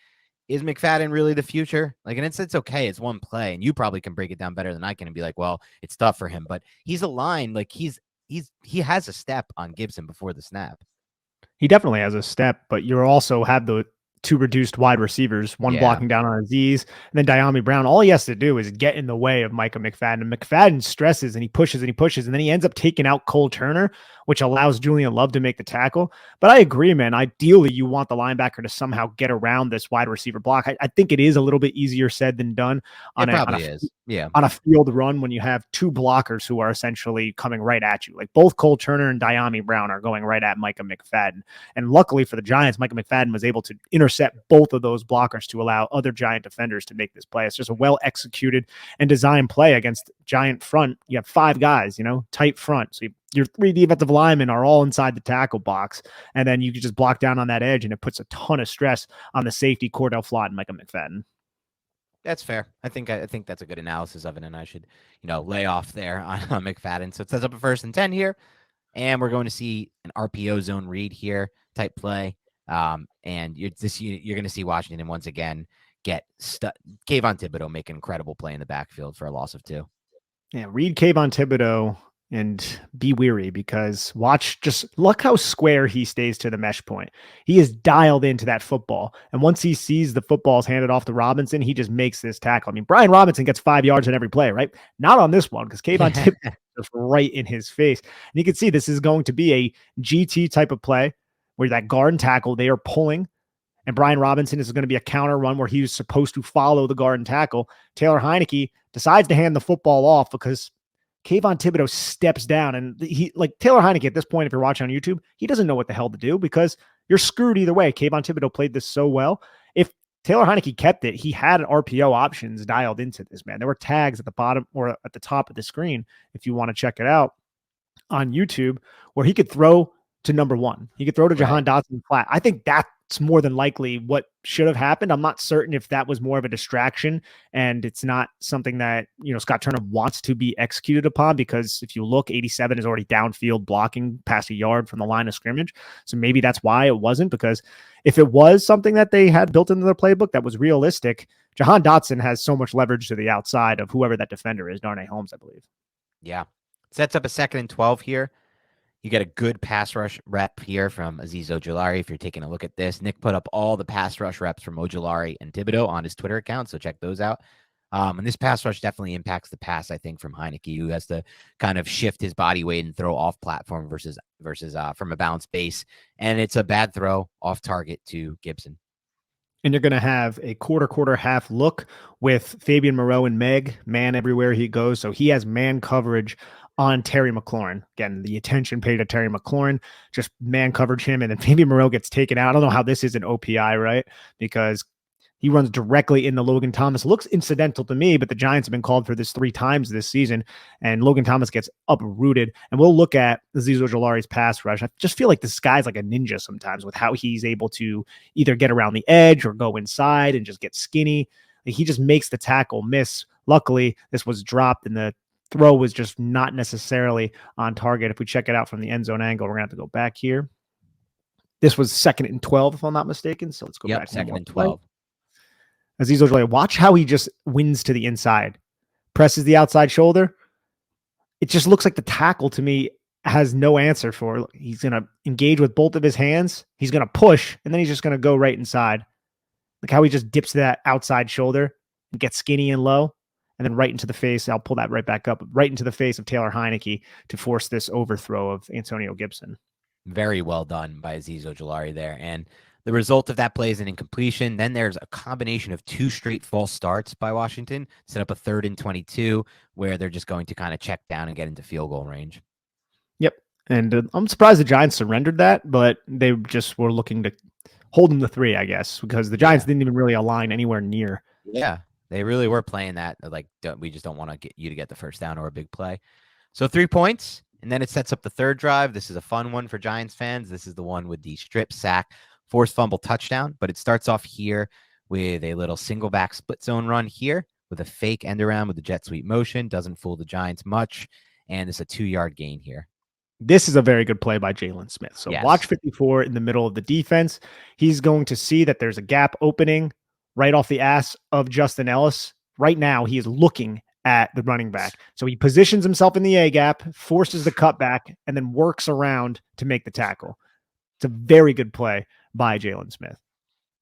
is McFadden really the future? Like, and it's okay. It's one play, and you probably can break it down better than I can and be like, well, it's tough for him, but he's aligned. Like he has a step on Gibson before the snap. He definitely has a step, but you also have the 2 reduced wide receivers, one blocking down on Azeez, and then Diami Brown. All he has to do is get in the way of Micah McFadden. And McFadden stresses and he pushes and he pushes, and then he ends up taking out Cole Turner, which allows Julian Love to make the tackle. But I agree, man. Ideally, you want the linebacker to somehow get around this wide receiver block. I think it is a little bit easier said than done on a field run when you have 2 blockers who are essentially coming right at you. Like both Cole Turner and Diami Brown are going right at Micah McFadden. And luckily for the Giants, Micah McFadden was able to intercept both of those blockers to allow other Giant defenders to make this play. It's just a well-executed and designed play against Giant front. You have 5 guys, tight front. So your 3 defensive linemen are all inside the tackle box, and then you can just block down on that edge, and it puts a ton of stress on the safety, Cordell Flott and Micah McFadden. That's fair. I think that's a good analysis of it, and I should, lay off there on McFadden. So it sets up a 1st and 10 here, and we're going to see an RPO zone read here type play. And you're going to see Washington once again get stuck. Kayvon Thibodeaux make an incredible play in the backfield for a loss of 2. Yeah, read Kayvon Thibodeaux and be weary because just look how square he stays to the mesh point. He is dialed into that football. And once he sees the football's handed off to Robinson, he just makes this tackle. I mean, Brian Robinson gets 5 yards on every play, right? Not on this one because Kayvon Thibodeaux is right in his face. And you can see this is going to be a GT type of play where that guard and tackle, they are pulling. And Brian Robinson is going to be a counter run where he was supposed to follow the guard and tackle. Taylor Heineke decides to hand the football off because Kayvon Thibodeaux steps down, and Taylor Heineke at this point, if you're watching on YouTube, he doesn't know what the hell to do because you're screwed either way. Kayvon Thibodeaux played this so well. If Taylor Heineke kept it, he had RPO options dialed into this, man. There were tags at the bottom or at the top of the screen, if you want to check it out on YouTube, where he could throw to number 1. He could throw to Jahan Dotson flat. I think that's more than likely what should have happened. I'm not certain if that was more of a distraction and it's not something that, Scott Turner wants to be executed upon, because if you look, 87 is already downfield blocking past a yard from the line of scrimmage. So maybe that's why it wasn't, because if it was something that they had built into their playbook that was realistic, Jahan Dotson has so much leverage to the outside of whoever that defender is, Darnay Holmes, I believe. Yeah. Sets up a 2nd and 12 here. You get a good pass rush rep here from Azeez Ojulari. If you're taking a look at this, Nick put up all the pass rush reps from Ojulari and Thibodeaux on his Twitter account, so check those out. And this pass rush definitely impacts the pass, I think, from Heineke, who has to kind of shift his body weight and throw off platform versus from a balanced base. And it's a bad throw off target to Gibson. And you're going to have a quarter half look with Fabian Moreau and Meg, man everywhere he goes. So he has man coverage on Terry McLaurin. Again, the attention paid to Terry McLaurin, just man coverage him, and then maybe Moreau gets taken out. I don't know how this is an OPI, right? Because he runs directly into Logan Thomas. Looks incidental to me, but the Giants have been called for this 3 times this season, and Logan Thomas gets uprooted. And we'll look at Azeez Ojulari's pass rush. I just feel like this guy's like a ninja sometimes with how he's able to either get around the edge or go inside and just get skinny. Like, he just makes the tackle miss. Luckily, this was dropped, and the throw was just not necessarily on target. If we check it out from the end zone angle, we're going to have to go back here. This was 2nd and 12, if I'm not mistaken. So let's go back. 2nd and 12. Azeez Ojulari, watch how he just wins to the inside, presses the outside shoulder. It just looks like the tackle to me has no answer for it. He's going to engage with both of his hands. He's going to push, and then he's just going to go right inside. Look how he just dips that outside shoulder and gets skinny and low, and then right into the face. I'll pull that right back up, right into the face of Taylor Heineke to force this overthrow of Antonio Gibson. Very well done by Azeez Ojulari there. And the result of that play is an incompletion. Then there's a combination of 2 straight false starts by Washington, set up a 3rd and 22, where they're just going to kind of check down and get into field goal range. Yep. And I'm surprised the Giants surrendered that, but they just were looking to hold them to 3, I guess, because the Giants didn't even really align anywhere near. Yeah, they really were playing that. Like, we just don't want to get you to get the first down or a big play. So 3 points, and then it sets up the 3rd drive. This is a fun one for Giants fans. This is the one with the strip sack, forced fumble touchdown, but it starts off here with a little single back split zone run here with a fake end around with the jet sweep motion. Doesn't fool the Giants much. And it's a 2-yard gain here. This is a very good play by Jalen Smith. So watch 54 in the middle of the defense. He's going to see that there's a gap opening right off the ass of Justin Ellis. Right now, he is looking at the running back. So he positions himself in the A gap, forces the cutback, and then works around to make the tackle. It's a very good play by Jalen Smith.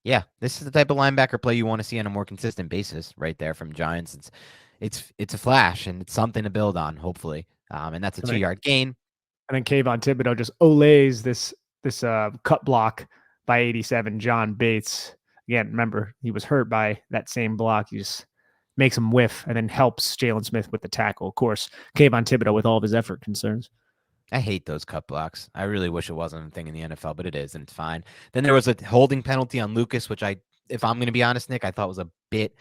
Yeah, this is the type of linebacker play you want to see on a more consistent basis right there from Giants. It's a flash, and it's something to build on, hopefully. And that's a 2-yard gain. And then Kayvon Thibodeaux just olays this cut block by 87, John Bates. Again, remember, he was hurt by that same block. He just makes him whiff and then helps Jalen Smith with the tackle. Of course, Kayvon Thibodeaux with all of his effort concerns. I hate those cut blocks. I really wish it wasn't a thing in the NFL, but it is, and it's fine. Then there was a holding penalty on Lucas, which if I'm going to be honest, Nick, I thought was a bit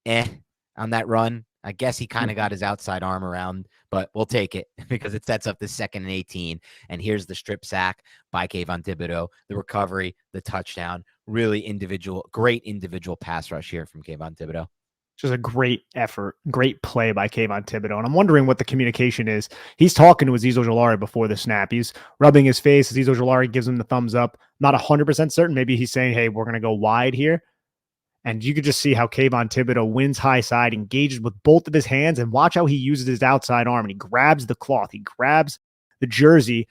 on that run. I guess he kind of got his outside arm around, but we'll take it because it sets up the 2nd and 18. And here's the strip sack by Kayvon Thibodeaux, the recovery, the touchdown, really great individual pass rush here from Kayvon Thibodeaux. Just a great effort, great play by Kayvon Thibodeaux. And I'm wondering what the communication is. He's talking to Azeez Ojulari before the snap. He's rubbing his face. Azeez Ojulari gives him the thumbs up. Not 100% certain. Maybe he's saying, hey, we're going to go wide here. And you could just see how Kayvon Thibodeaux wins high side, engages with both of his hands, and watch how he uses his outside arm. And he grabs the cloth. He grabs the jersey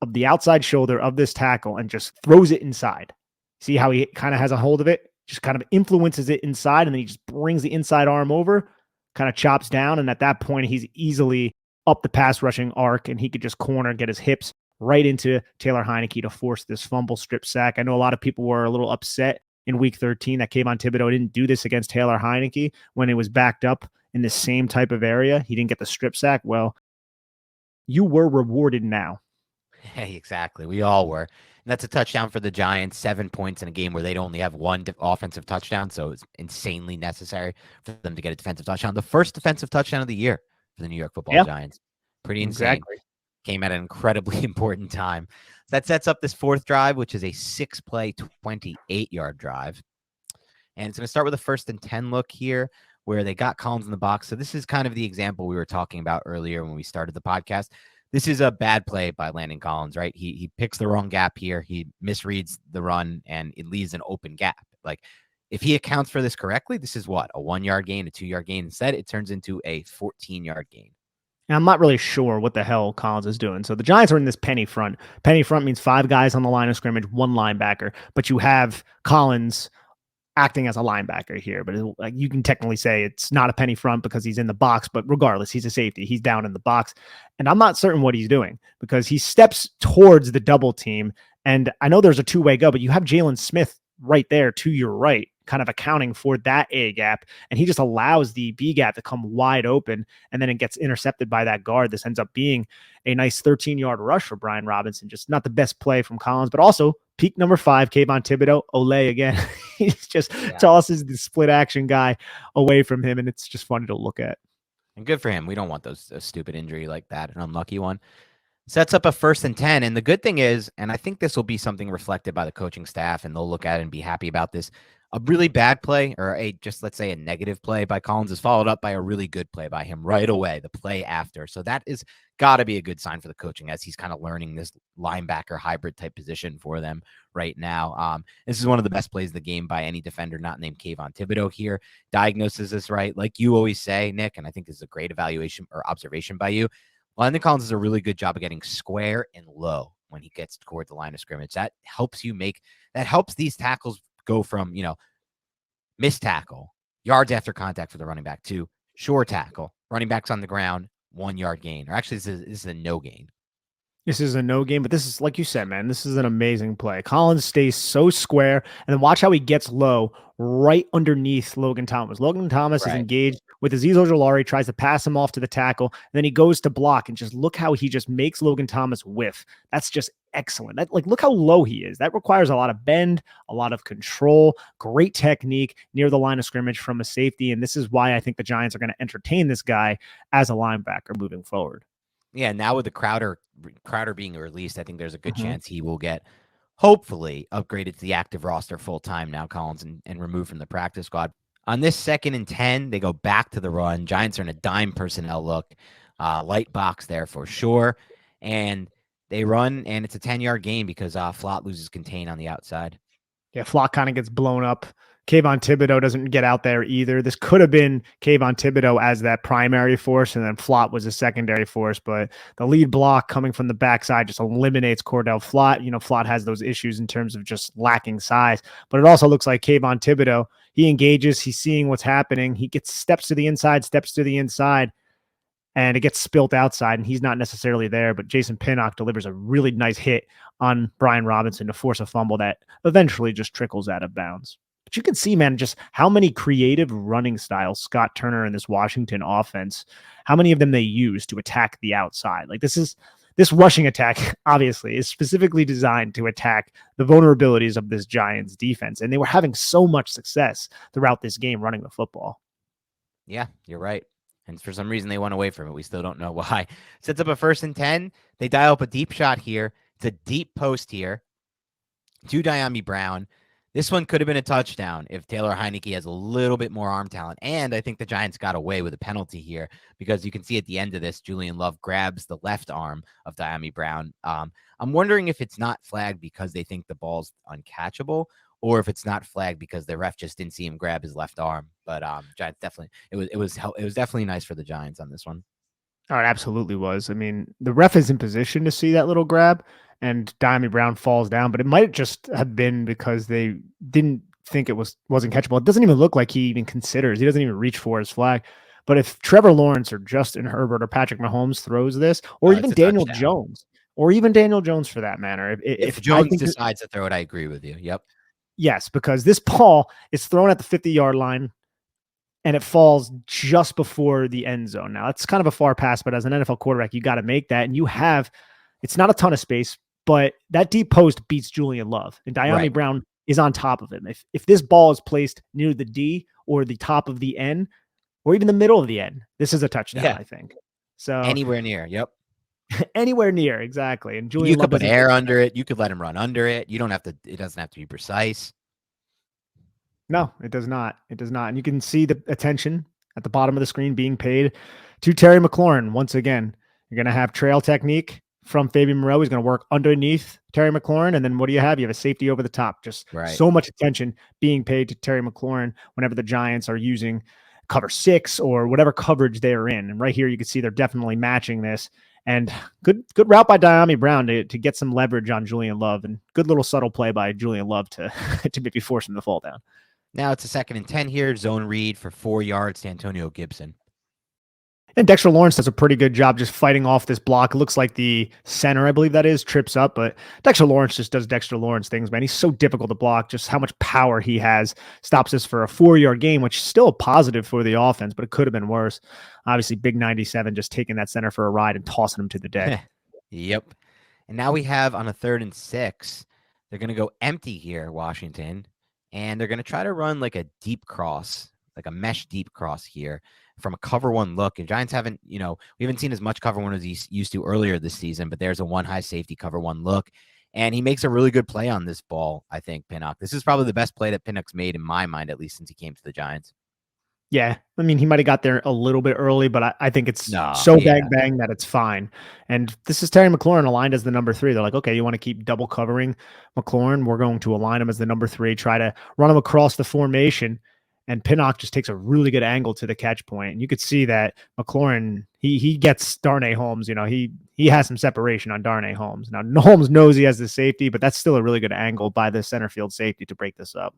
of the outside shoulder of this tackle and just throws it inside. See how he kind of has a hold of it? Just kind of influences it inside, and then he just brings the inside arm over, kind of chops down, and at that point, he's easily up the pass rushing arc, and he could just corner, get his hips right into Taylor Heineke to force this fumble strip sack. I know a lot of people were a little upset in Week 13 that Kayvon Thibodeaux didn't do this against Taylor Heineke when it was backed up in the same type of area. He didn't get the strip sack. Well, you were rewarded now. Hey, exactly. We all were. And that's a touchdown for the Giants, 7 points in a game where they'd only have one offensive touchdown. So it's insanely necessary for them to get a defensive touchdown. The first defensive touchdown of the year for the New York Football Giants. Pretty insane. Exactly. Came at an incredibly important time. That sets up this 4th drive, which is a 6-play, 28-yard drive. And it's going to start with a 1st and 10 look here where they got Collins in the box. So this is kind of the example we were talking about earlier when we started the podcast. This is a bad play by Landon Collins, right? He picks the wrong gap here. He misreads the run, and it leaves an open gap. Like, if he accounts for this correctly, this is what? A 1-yard gain, a 2-yard gain. Instead, it turns into a 14-yard gain. And I'm not really sure what the hell Collins is doing. So the Giants are in this penny front. Penny front means 5 guys on the line of scrimmage, 1 linebacker, but you have Collins acting as a linebacker here. But you can technically say it's not a penny front because he's in the box, but regardless, he's a safety. He's down in the box. And I'm not certain what he's doing because he steps towards the double team. And I know there's a 2-way go, but you have Jalen Smith right there to your right. kind of accounting for that A gap. And he just allows the B gap to come wide open, and then it gets intercepted by that guard. This ends up being a nice 13-yard rush for Brian Robinson. Just not the best play from Collins, but also peak number 5, Kayvon Thibodeaux, Olay again. He just tosses the split action guy away from him, and it's just funny to look at. And good for him. We don't want those stupid injury like that, an unlucky one. Sets up a 1st and 10. And the good thing is, and I think this will be something reflected by the coaching staff, and they'll look at it and be happy about this. A really bad play, or let's say a negative play by Collins, is followed up by a really good play by him right away, the play after. So that is got to be a good sign for the coaching, as he's kind of learning this linebacker hybrid type position for them right now. This is one of the best plays of the game by any defender not named Kayvon Thibodeaux here. Diagnoses this right, like you always say, Nick, and I think this is a great evaluation or observation by you. Landon Collins does a really good job of getting square and low when he gets toward the line of scrimmage. That helps these tackles go from, missed tackle, yards after contact for the running back, to sure tackle, running back's on the ground, 1 yard gain. Or actually, this is a no gain. This is a no game, but this is, like you said, man, this is an amazing play. Collins stays so square, and then watch how he gets low right underneath Logan Thomas. Logan Thomas is engaged with Azeez Ojulari, tries to pass him off to the tackle, and then he goes to block, and just look how he just makes Logan Thomas whiff. That's just excellent. Look how low he is. That requires a lot of bend, a lot of control, great technique near the line of scrimmage from a safety, and this is why I think the Giants are going to entertain this guy as a linebacker moving forward. Yeah, now with the Crowder being released, I think there's a good chance he will get, hopefully, upgraded to the active roster full-time now, Collins, and removed from the practice squad. On this 2nd and 10, they go back to the run. Giants are in a dime personnel look. Light box there for sure. And they run, and it's a 10-yard gain because Flott loses contain on the outside. Yeah, Flott kind of gets blown up. Kayvon Thibodeaux doesn't get out there either. This could have been Kayvon Thibodeaux as that primary force, and then Flott was a secondary force, but the lead block coming from the backside just eliminates Cordell Flott. Flott has those issues in terms of just lacking size, but it also looks like Kayvon Thibodeaux, he engages, he's seeing what's happening, he gets steps to the inside, and it gets spilt outside, and he's not necessarily there, but Jason Pinnock delivers a really nice hit on Brian Robinson to force a fumble that eventually just trickles out of bounds. But you can see, man, just how many creative running styles Scott Turner and this Washington offense, how many of them they use to attack the outside. Like this rushing attack, obviously, is specifically designed to attack the vulnerabilities of this Giants defense. And they were having so much success throughout this game running the football. Yeah, you're right. And for some reason, they went away from it. We still don't know why. Sets up a 1st and 10. They dial up a deep shot here. It's a deep post here to Dyami Brown. This one could have been a touchdown if Taylor Heineke has a little bit more arm talent. And I think the Giants got away with a penalty here because you can see at the end of this, Julian Love grabs the left arm of Dyami Brown. I'm wondering if it's not flagged because they think the ball's uncatchable, or if it's not flagged because the ref just didn't see him grab his left arm. But Giants definitely, it was definitely nice for the Giants on this one. Oh, it absolutely was. I mean, the ref is in position to see that little grab, and Dyami Brown falls down, but it might just have been because they didn't think it wasn't catchable. It doesn't even look like he even considers. He doesn't even reach for his flag. But if Trevor Lawrence or Justin Herbert or Patrick Mahomes throws this, or even Daniel Jones, for that matter, if Jones decides to throw it, I agree with you. Yep. Yes, because this ball is thrown at the 50-yard line, and it falls just before the end zone. Now, it's kind of a far pass, but as an NFL quarterback, you got to make that. And it's not a ton of space, but that deep post beats Julian Love. And Dyami Brown is on top of him. If this ball is placed near the D or the top of the N, or even the middle of the N, this is a touchdown, I think. So anywhere near, yep. Anywhere near, exactly. And Julian you Love could put air under it. You could let him run under it. You don't have to. It doesn't have to be precise. No, it does not. It does not. And you can see the attention at the bottom of the screen being paid to Terry McLaurin. Once again, you're going to have trail technique from Fabian Moreau. He's going to work underneath Terry McLaurin. And then what do you have? You have a safety over the top. Just so much attention being paid to Terry McLaurin whenever the Giants are using cover 6 or whatever coverage they're in. And right here, you can see they're definitely matching this. And good route by Dyami Brown to get some leverage on Julian Love, and good little subtle play by Julian Love to maybe force him to fall down. Now it's a 2nd and 10 here. Zone read for 4 yards to Antonio Gibson. And Dexter Lawrence does a pretty good job just fighting off this block. It looks like the center, I believe that is, trips up, but Dexter Lawrence just does Dexter Lawrence things, man. He's so difficult to block, just how much power he has. Stops us for a 4-yard gain, which is still a positive for the offense, but it could have been worse. Obviously, big 97 just taking that center for a ride and tossing him to the deck. Yep. And now we have on a 3rd and 6, they're going to go empty here, Washington, and they're going to try to run like a deep cross, like a mesh deep cross here from a cover 1 look. And Giants haven't, we haven't seen as much cover 1 as he used to earlier this season, but there's a 1 high safety cover 1 look. And he makes a really good play on this ball, I think, Pinnock. This is probably the best play that Pinnock's made in my mind, at least since he came to the Giants. Yeah, I mean, he might have got there a little bit early, but I think it's bang that it's fine. And this is Terry McLaurin aligned as the number 3. They're like, okay, you want to keep double covering McLaurin? We're going to align him as the number 3, try to run him across the formation. And Pinnock just takes a really good angle to the catch point. And you could see that McLaurin, he gets Darnay Holmes. He has some separation on Darnay Holmes. Now, Holmes knows he has the safety, but that's still a really good angle by the center field safety to break this up.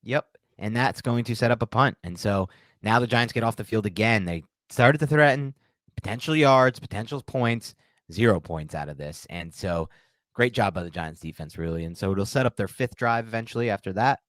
Yep. And that's going to set up a punt. And so now the Giants get off the field again. They started to threaten potential yards, potential points, 0 points out of this. And so great job by the Giants defense, really. And so it'll set up their 5th drive eventually after that.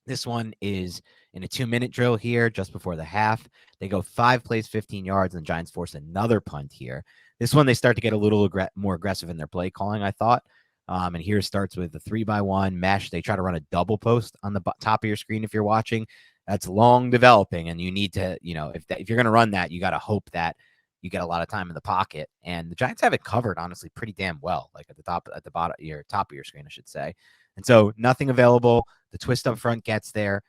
This one is in a 2-minute drill here just before the half. They go 5 plays, 15 yards, and the Giants force another punt here. This one, they start to get a little more aggressive in their play calling, I thought. And here starts with the 3-by-1 mesh. They try to run a double post on the top of your screen if you're watching. That's long developing, and you need to, if you're going to run that, you got to hope that you get a lot of time in the pocket. And the Giants have it covered, honestly, pretty damn well, like at the top of your screen, I should say. And so nothing available. The twist up front gets there,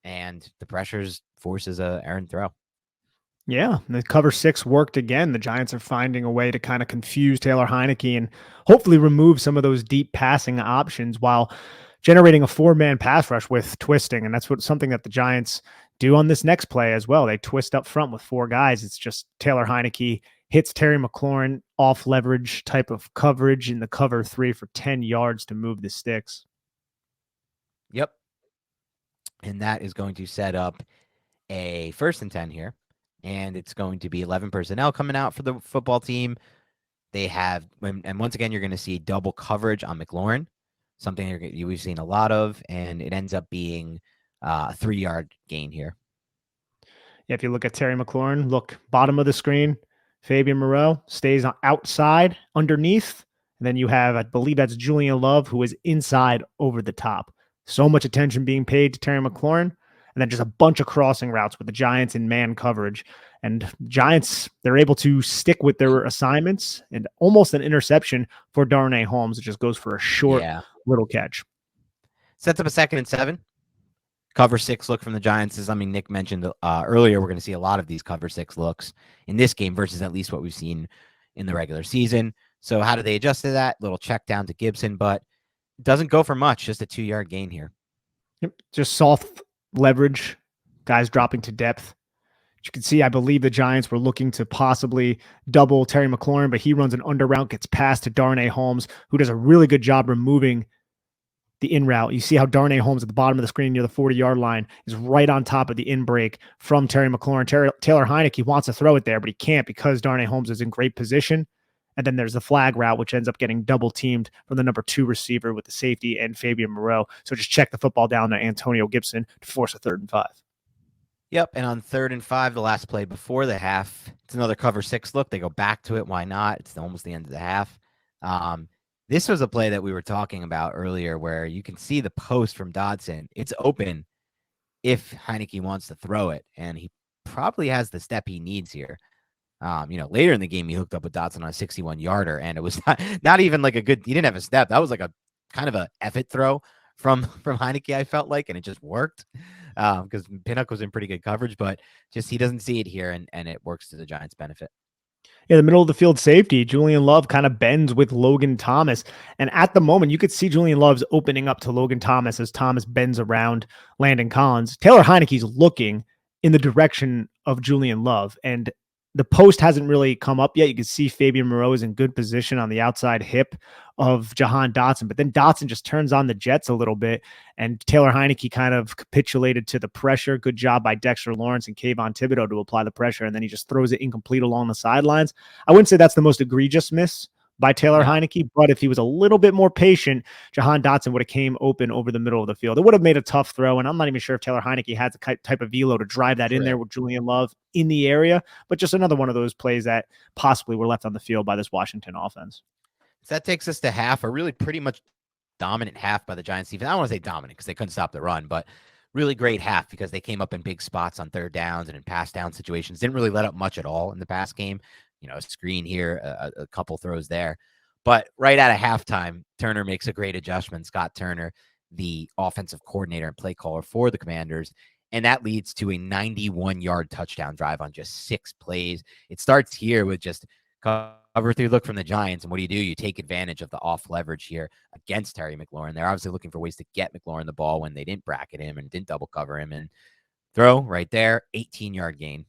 and the pressures forces a errant throw. Yeah, the cover 6 worked again. The Giants are finding a way to kind of confuse Taylor Heinicke and hopefully remove some of those deep passing options while generating a 4-man pass rush with twisting. And that's something that the Giants do on this next play as well. They twist up front with 4 guys. It's just Taylor Heinicke hits Terry McLaurin off leverage type of coverage in the cover 3 for 10 yards to move the sticks. Yep. And that is going to set up a 1st and 10 here. And it's going to be 11 personnel coming out for the football team. They have, and once again, you're going to see double coverage on McLaurin, something we've seen a lot of, and it ends up being a 3-yard gain here. Yeah, if you look at Terry McLaurin, look, bottom of the screen, Fabian Moreau stays outside underneath. And then you have, I believe that's Julian Love, who is inside over the top. So much attention being paid to Terry McLaurin. And then just a bunch of crossing routes with the Giants in man coverage. And Giants, they're able to stick with their assignments and almost an interception for Darnay Holmes. It just goes for a short little catch. Sets up a 2nd and 7. Cover 6 look from the Giants. As Nick mentioned earlier, we're going to see a lot of these cover 6 looks in this game versus at least what we've seen in the regular season. So how do they adjust to that? Little check down to Gibson, but doesn't go for much. Just a 2-yard gain here. Yep, just soft leverage, guys dropping to depth. You can see, I believe the Giants were looking to possibly double Terry McLaurin, but he runs an under route, gets passed to Darnay Holmes, who does a really good job removing the in route. You see how Darnay Holmes at the bottom of the screen near the 40-yard line is right on top of the in break from Terry McLaurin. Taylor Heinicke wants to throw it there, but he can't because Darnay Holmes is in great position. And then there's the flag route, which ends up getting double teamed from the number 2 receiver with the safety and Fabian Moreau. So just check the football down to Antonio Gibson to force a 3rd and 5. Yep. And on 3rd and 5, the last play before the half, it's another cover 6 look. They go back to it. Why not? It's almost the end of the half. This was a play that we were talking about earlier where you can see the post from Dodson. It's open if Heinicke wants to throw it, and he probably has the step he needs here. Later in the game, he hooked up with Dotson on a 61-yarder, and it was not even like he didn't have a step. That was like a kind of a effort throw from Heinicke, I felt like, and it just worked because Pinnock was in pretty good coverage, but just he doesn't see it here, and it works to the Giants' benefit. In the middle of the field safety, Julian Love kind of bends with Logan Thomas. And at the moment, you could see Julian Love's opening up to Logan Thomas as Thomas bends around Landon Collins. Taylor Heinicke's looking in the direction of Julian Love. And the post hasn't really come up yet. You can see Fabian Moreau is in good position on the outside hip of Jahan Dotson, but then Dotson just turns on the jets a little bit, and Taylor Heineke kind of capitulated to the pressure. Good job by Dexter Lawrence and Kayvon Thibodeaux to apply the pressure, and then he just throws it incomplete along the sidelines. I wouldn't say that's the most egregious miss by Taylor Heineke, but if he was a little bit more patient, Jahan Dotson would have came open over the middle of the field. It would have made a tough throw, and I'm not even sure if Taylor Heineke had the type of velo to drive that in there with Julian Love in the area, but just another one of those plays that possibly were left on the field by this Washington offense. So that takes us to half, a really pretty much dominant half by the Giants defense. I don't want to say dominant because they couldn't stop the run, but really great half because they came up in big spots on third downs and in pass down situations. Didn't really let up much at all in the pass game. A screen here, a couple throws there. But right out of halftime, Turner makes a great adjustment. Scott Turner, the offensive coordinator and play caller for the Commanders, and that leads to a 91-yard touchdown drive on just 6 plays. It starts here with just cover 3 look from the Giants, and what do? You take advantage of the off leverage here against Terry McLaurin. They're obviously looking for ways to get McLaurin the ball when they didn't bracket him and didn't double cover him, and throw right there, 18-yard gain.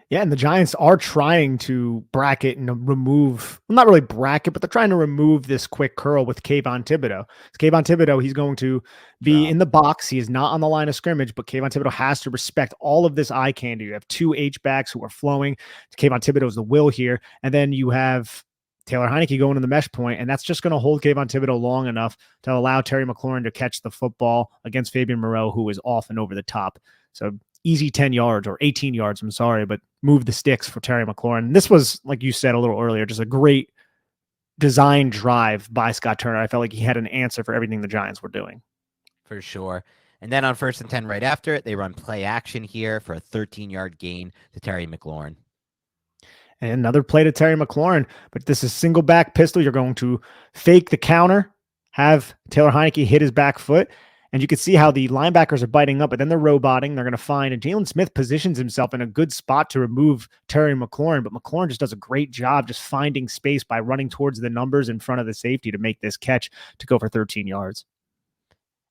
Yeah, and the Giants are trying to bracket and remove, well, not really bracket, but they're trying to remove this quick curl with Kayvon Thibodeaux. Kayvon Thibodeaux, he's going to be in the box. He is not on the line of scrimmage, but Kayvon Thibodeaux has to respect all of this eye candy. You have 2 H-backs who are flowing. Kayvon Thibodeau's the will here. And then you have Taylor Heineke going to the mesh point, and that's just going to hold Kayvon Thibodeaux long enough to allow Terry McLaurin to catch the football against Fabian Moreau, who is off and over the top. So easy 10 yards or 18 yards, I'm sorry, but move the sticks for Terry McLaurin. This was, like you said a little earlier, just a great design drive by Scott Turner. I felt like he had an answer for everything the Giants were doing. For sure. And then on 1st and 10 right after it, they run play action here for a 13-yard gain to Terry McLaurin. And another play to Terry McLaurin, but this is single back pistol. You're going to fake the counter, have Taylor Heineke hit his back foot, and you can see how the linebackers are biting up, but then they're roboting. They're going to find, and Jalen Smith positions himself in a good spot to remove Terry McLaurin, but McLaurin just does a great job just finding space by running towards the numbers in front of the safety to make this catch to go for 13 yards.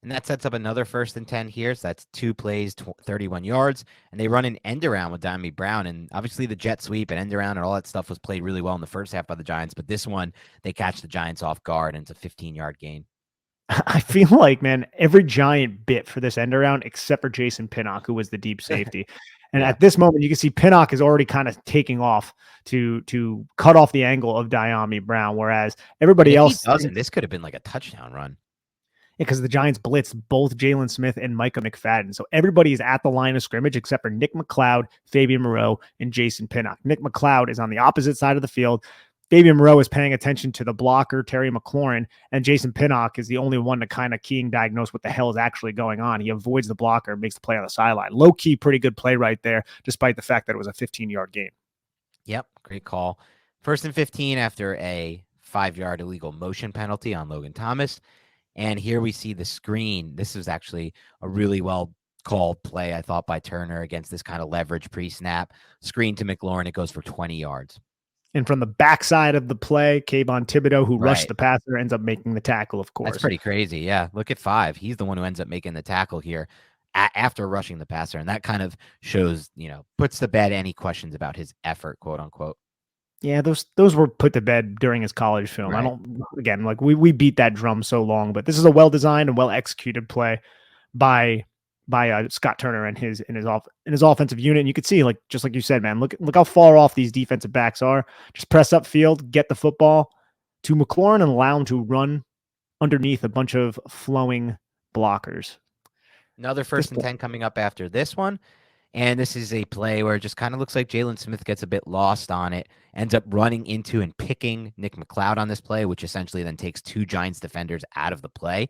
And that sets up another 1st and 10 here. So that's 2 plays, 31 yards. And they run an end around with Diami Brown. And obviously the jet sweep and end around and all that stuff was played really well in the first half by the Giants. But this one, they catch the Giants off guard, and it's a 15-yard gain. I feel like, man, every Giant bit for this end around except for Jason Pinnock, who was the deep safety. And at this moment, you can see Pinnock is already kind of taking off to cut off the angle of Diami Brown, whereas everybody else doesn't. This could have been like a touchdown run. Because the Giants blitzed both Jalen Smith and Micah McFadden. So everybody is at the line of scrimmage except for Nick McLeod, Fabian Moreau, and Jason Pinnock. Nick McLeod is on the opposite side of the field. Fabian Moreau is paying attention to the blocker, Terry McLaurin, and Jason Pinnock is the only one to kind of keying diagnose what the hell is actually going on. He avoids the blocker, makes the play on the sideline. Low-key, pretty good play right there, despite the fact that it was a 15-yard gain. Yep, great call. 1st and 15 after a 5-yard illegal motion penalty on Logan Thomas. And here we see the screen. This was actually a really well-called play, I thought, by Turner against this kind of leverage pre-snap. Screen to McLaurin, it goes for 20 yards. And from the backside of the play, Kayvon Thibodeaux, who rushed the passer, ends up making the tackle, of course. That's pretty crazy. Yeah, look at 5. He's the one who ends up making the tackle here after rushing the passer. And that kind of shows, puts to bed any questions about his effort, quote unquote. Yeah, those were put to bed during his college film. Right. We beat that drum so long, but this is a well-designed and well-executed play by Scott Turner and his offensive unit. And you could see, just like you said, man, look how far off these defensive backs are. Just press upfield, get the football to McLaurin, and allow him to run underneath a bunch of flowing blockers. Another 1st and 10 coming up after this one. And this is a play where it just kind of looks like Jalen Smith gets a bit lost on it, ends up running into and picking Nick McLeod on this play, which essentially then takes 2 Giants defenders out of the play,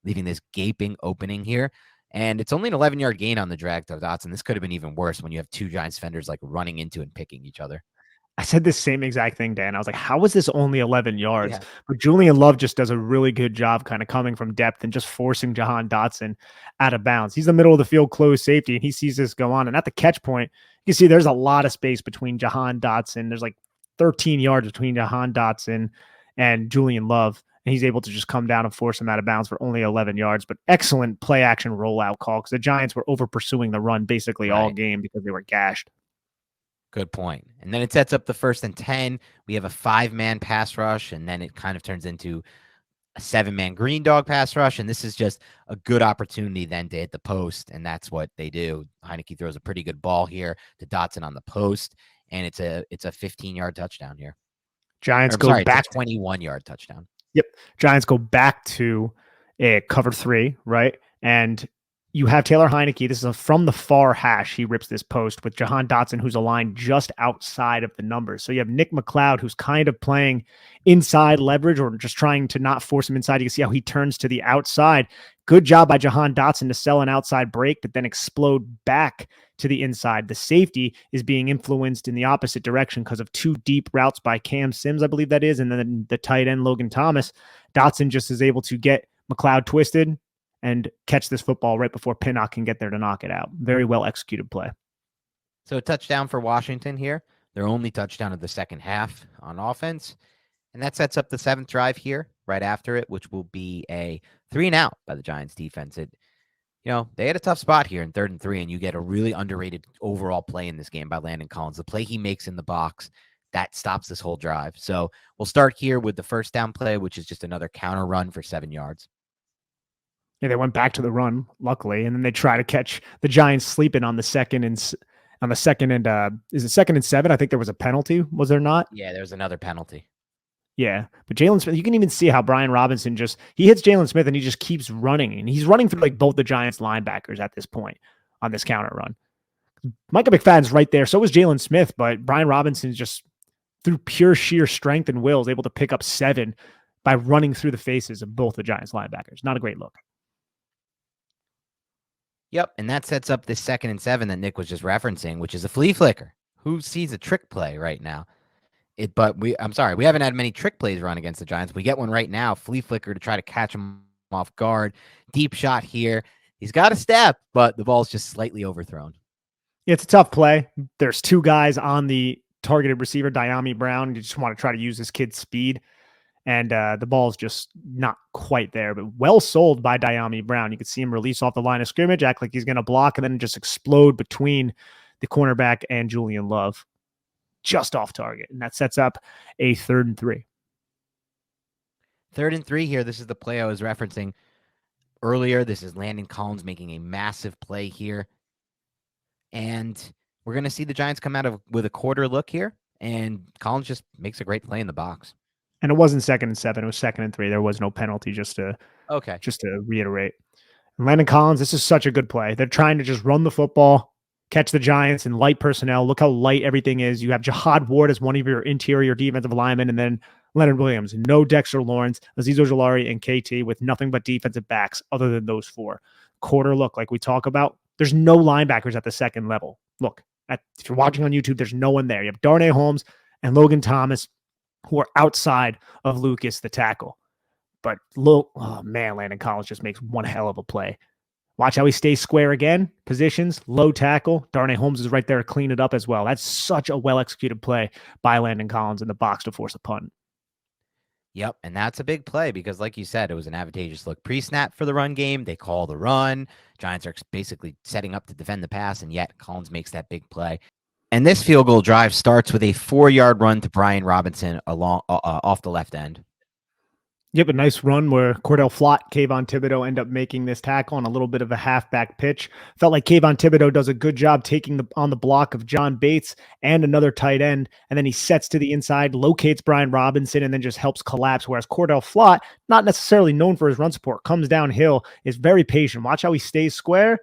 leaving this gaping opening here. And it's only an 11-yard gain on the drag to Dotson. This could have been even worse when you have 2 Giants defenders running into and picking each other. I said this same exact thing, Dan. I was like, how is this only 11 yards? Yeah. But Julian Love just does a really good job kind of coming from depth and just forcing Jahan Dotson out of bounds. He's the middle of the field closed safety, and he sees this go on. And at the catch point, you can see there's a lot of space between Jahan Dotson. There's 13 yards between Jahan Dotson and Julian Love. And he's able to just come down and force him out of bounds for only 11 yards. But excellent play action rollout call because the Giants were over pursuing the run basically all game because they were gashed. Good point. And then it sets up the 1st and 10. We have a 5-man pass rush, and then it kind of turns into a 7-man green dog pass rush. And this is just a good opportunity then to hit the post. And that's what they do. Heineke throws a pretty good ball here to Dotson on the post. And it's a 15-yard touchdown here. Giants go back. It's a 21-yard touchdown. Yep. Giants go back to a cover 3, right? And you have Taylor Heineke. This is from the far hash. He rips this post with Jahan Dotson, who's aligned just outside of the numbers. So you have Nick McLeod, who's kind of playing inside leverage or just trying to not force him inside. You can see how he turns to the outside. Good job by Jahan Dotson to sell an outside break, but then explode back to the inside. The safety is being influenced in the opposite direction because of 2 deep routes by Cam Sims, I believe that is, and then the tight end, Logan Thomas. Dotson just is able to get McLeod twisted and catch this football right before Pinnock can get there to knock it out. Very well executed play. So a touchdown for Washington here. Their only touchdown of the second half on offense. And that sets up the 7th drive here right after it, which will be a 3-and-out by the Giants defense. They had a tough spot here in 3rd and 3, and you get a really underrated overall play in this game by Landon Collins. The play he makes in the box, that stops this whole drive. So we'll start here with the 1st down play, which is just another counter run for 7 yards. Yeah, they went back to the run, luckily, and then they try to catch the Giants sleeping on the second and is it 2nd and 7? I think there was a penalty, was there not? Yeah, there's another penalty. Yeah, but Jalen Smith, you can even see how Brian Robinson he hits Jalen Smith and he just keeps running, and he's running through like both the Giants linebackers at this point on this counter run. Micah McFadden's right there, so is Jalen Smith, but Brian Robinson just through pure sheer strength and will is able to pick up 7 by running through the faces of both the Giants linebackers. Not a great look. Yep, and that sets up this 2nd and 7 that Nick was just referencing, which is a flea flicker. Who sees a trick play right now? We haven't had many trick plays run against the Giants. We get one right now, flea flicker to try to catch him off guard. Deep shot here. He's got a step, but the ball's just slightly overthrown. It's a tough play. There's 2 guys on the targeted receiver, Diami Brown. You just want to try to use this kid's speed. And the ball's just not quite there, but well sold by Diami Brown. You can see him release off the line of scrimmage, act like he's going to block, and then just explode between the cornerback and Julian Love. Just off target. And that sets up a 3rd and 3. 3rd and 3 here. This is the play I was referencing earlier. This is Landon Collins making a massive play here. And we're going to see the Giants come out with a quarter look here. And Collins just makes a great play in the box. And it wasn't 2nd and 7. It was 2nd and 3. There was no penalty, just to reiterate. And Landon Collins, this is such a good play. They're trying to just run the football, catch the Giants in light personnel. Look how light everything is. You have Jihad Ward as one of your interior defensive linemen, and then Leonard Williams. No Dexter Lawrence, Azeez Ojulari, and KT with nothing but defensive backs other than those 4. Quarter look, like we talk about. There's no linebackers at the 2nd level. Look, if you're watching on YouTube, there's no one there. You have Darnay Holmes and Logan Thomas, who are outside of Lucas, the tackle. But Landon Collins just makes one hell of a play. Watch how he stays square again. Positions, low tackle. Darnay Holmes is right there to clean it up as well. That's such a well-executed play by Landon Collins in the box to force a punt. Yep, and that's a big play because, like you said, it was an advantageous look pre-snap for the run game. They call the run. Giants are basically setting up to defend the pass, and yet Collins makes that big play. And this field goal drive starts with a 4-yard run to Brian Robinson along off the left end. Yep, a nice run where Cordell Flott, Kayvon Thibodeaux end up making this tackle on a little bit of a halfback pitch. Felt like Kayvon Thibodeaux does a good job taking on the block of John Bates and another tight end, and then he sets to the inside, locates Brian Robinson, and then just helps collapse, whereas Cordell Flott, not necessarily known for his run support, comes downhill, is very patient. Watch how he stays square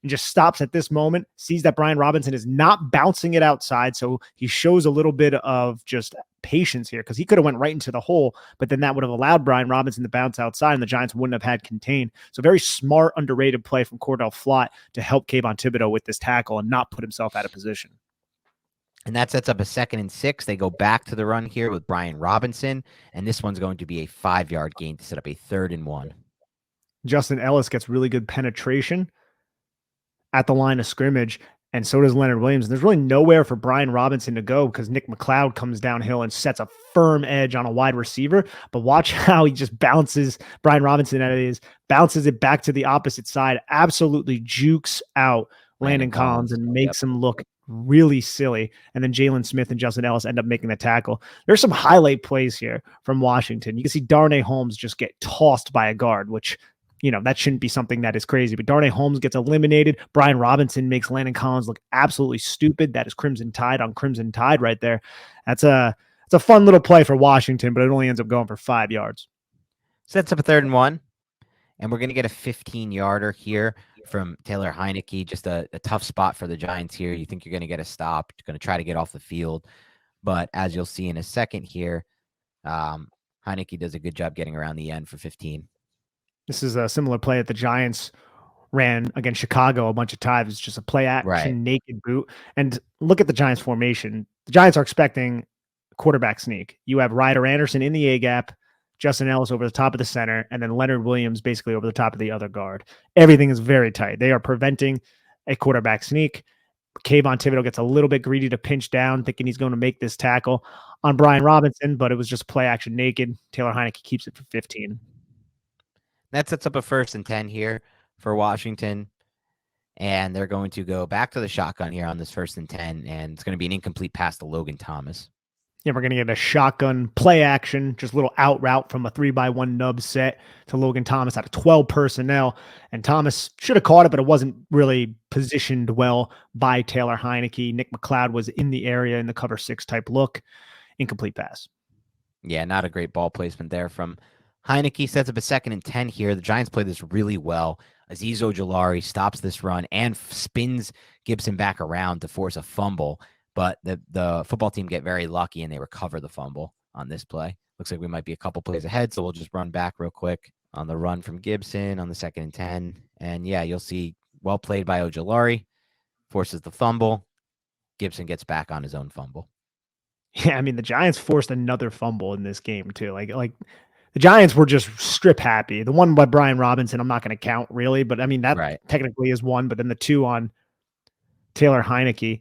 and just stops at this moment, sees that Brian Robinson is not bouncing it outside, so he shows a little bit of just patience here because he could have went right into the hole, but then that would have allowed Brian Robinson to bounce outside and the Giants wouldn't have had contain. So very smart, underrated play from Cordell Flott to help Kayvon Thibodeaux with this tackle and not put himself out of position. And that sets up a 2nd and 6. They go back to the run here with Brian Robinson, and this one's going to be a 5-yard gain to set up a 3rd and 1. Justin Ellis gets really good penetration at the line of scrimmage, and so does Leonard Williams. And there's really nowhere for Brian Robinson to go because Nick McLeod comes downhill and sets a firm edge on a wide receiver. But watch how he just bounces Brian Robinson bounces it back to the opposite side, absolutely jukes out Landon Collins and makes him look really silly. And then Jalen Smith and Justin Ellis end up making the tackle. There's some highlight plays here from Washington. You can see Darnay Holmes just get tossed by a guard, which, that shouldn't be something that is crazy. But Darnay Holmes gets eliminated. Brian Robinson makes Landon Collins look absolutely stupid. That is Crimson Tide on Crimson Tide right there. It's a fun little play for Washington, but it only ends up going for 5 yards. Sets up a 3rd and 1. And we're going to get a 15-yarder here from Taylor Heineke. Just a tough spot for the Giants here. You think you're going to get a stop. You're going to try to get off the field. But as you'll see in a second here, Heineke does a good job getting around the end for 15. This is a similar play that the Giants ran against Chicago a bunch of times. It's just a play action, naked boot. And look at the Giants formation. The Giants are expecting quarterback sneak. You have Ryder Anderson in the A-gap, Justin Ellis over the top of the center, and then Leonard Williams basically over the top of the other guard. Everything is very tight. They are preventing a quarterback sneak. Kayvon Thibodeaux gets a little bit greedy to pinch down, thinking he's going to make this tackle on Brian Robinson, but it was just play action naked. Taylor Heineke keeps it for 15. That sets up a 1st and 10 here for Washington. And they're going to go back to the shotgun here on this 1st and 10, and it's going to be an incomplete pass to Logan Thomas. Yeah, we're going to get a shotgun play action, just a little out route from a 3-by-1 nub set to Logan Thomas out of 12 personnel. And Thomas should have caught it, but it wasn't really positioned well by Taylor Heineke. Nick McLeod was in the area in the cover 6 type look. Incomplete pass. Yeah, not a great ball placement there from Heineke. Sets up a 2nd and 10 here. The Giants play this really well. Azeez Ojulari stops this run and spins Gibson back around to force a fumble. But the football team get very lucky and they recover the fumble on this play. Looks like we might be a couple plays ahead, so we'll just run back real quick on the run from Gibson on the 2nd and 10. And yeah, you'll see well played by Ojulari, forces the fumble. Gibson gets back on his own fumble. Yeah, I mean, the Giants forced another fumble in this game too. Like the Giants were just strip happy. The one by Brian Robinson, I'm not going to count really, but I mean, that technically is one, but then the 2 on Taylor Heineke.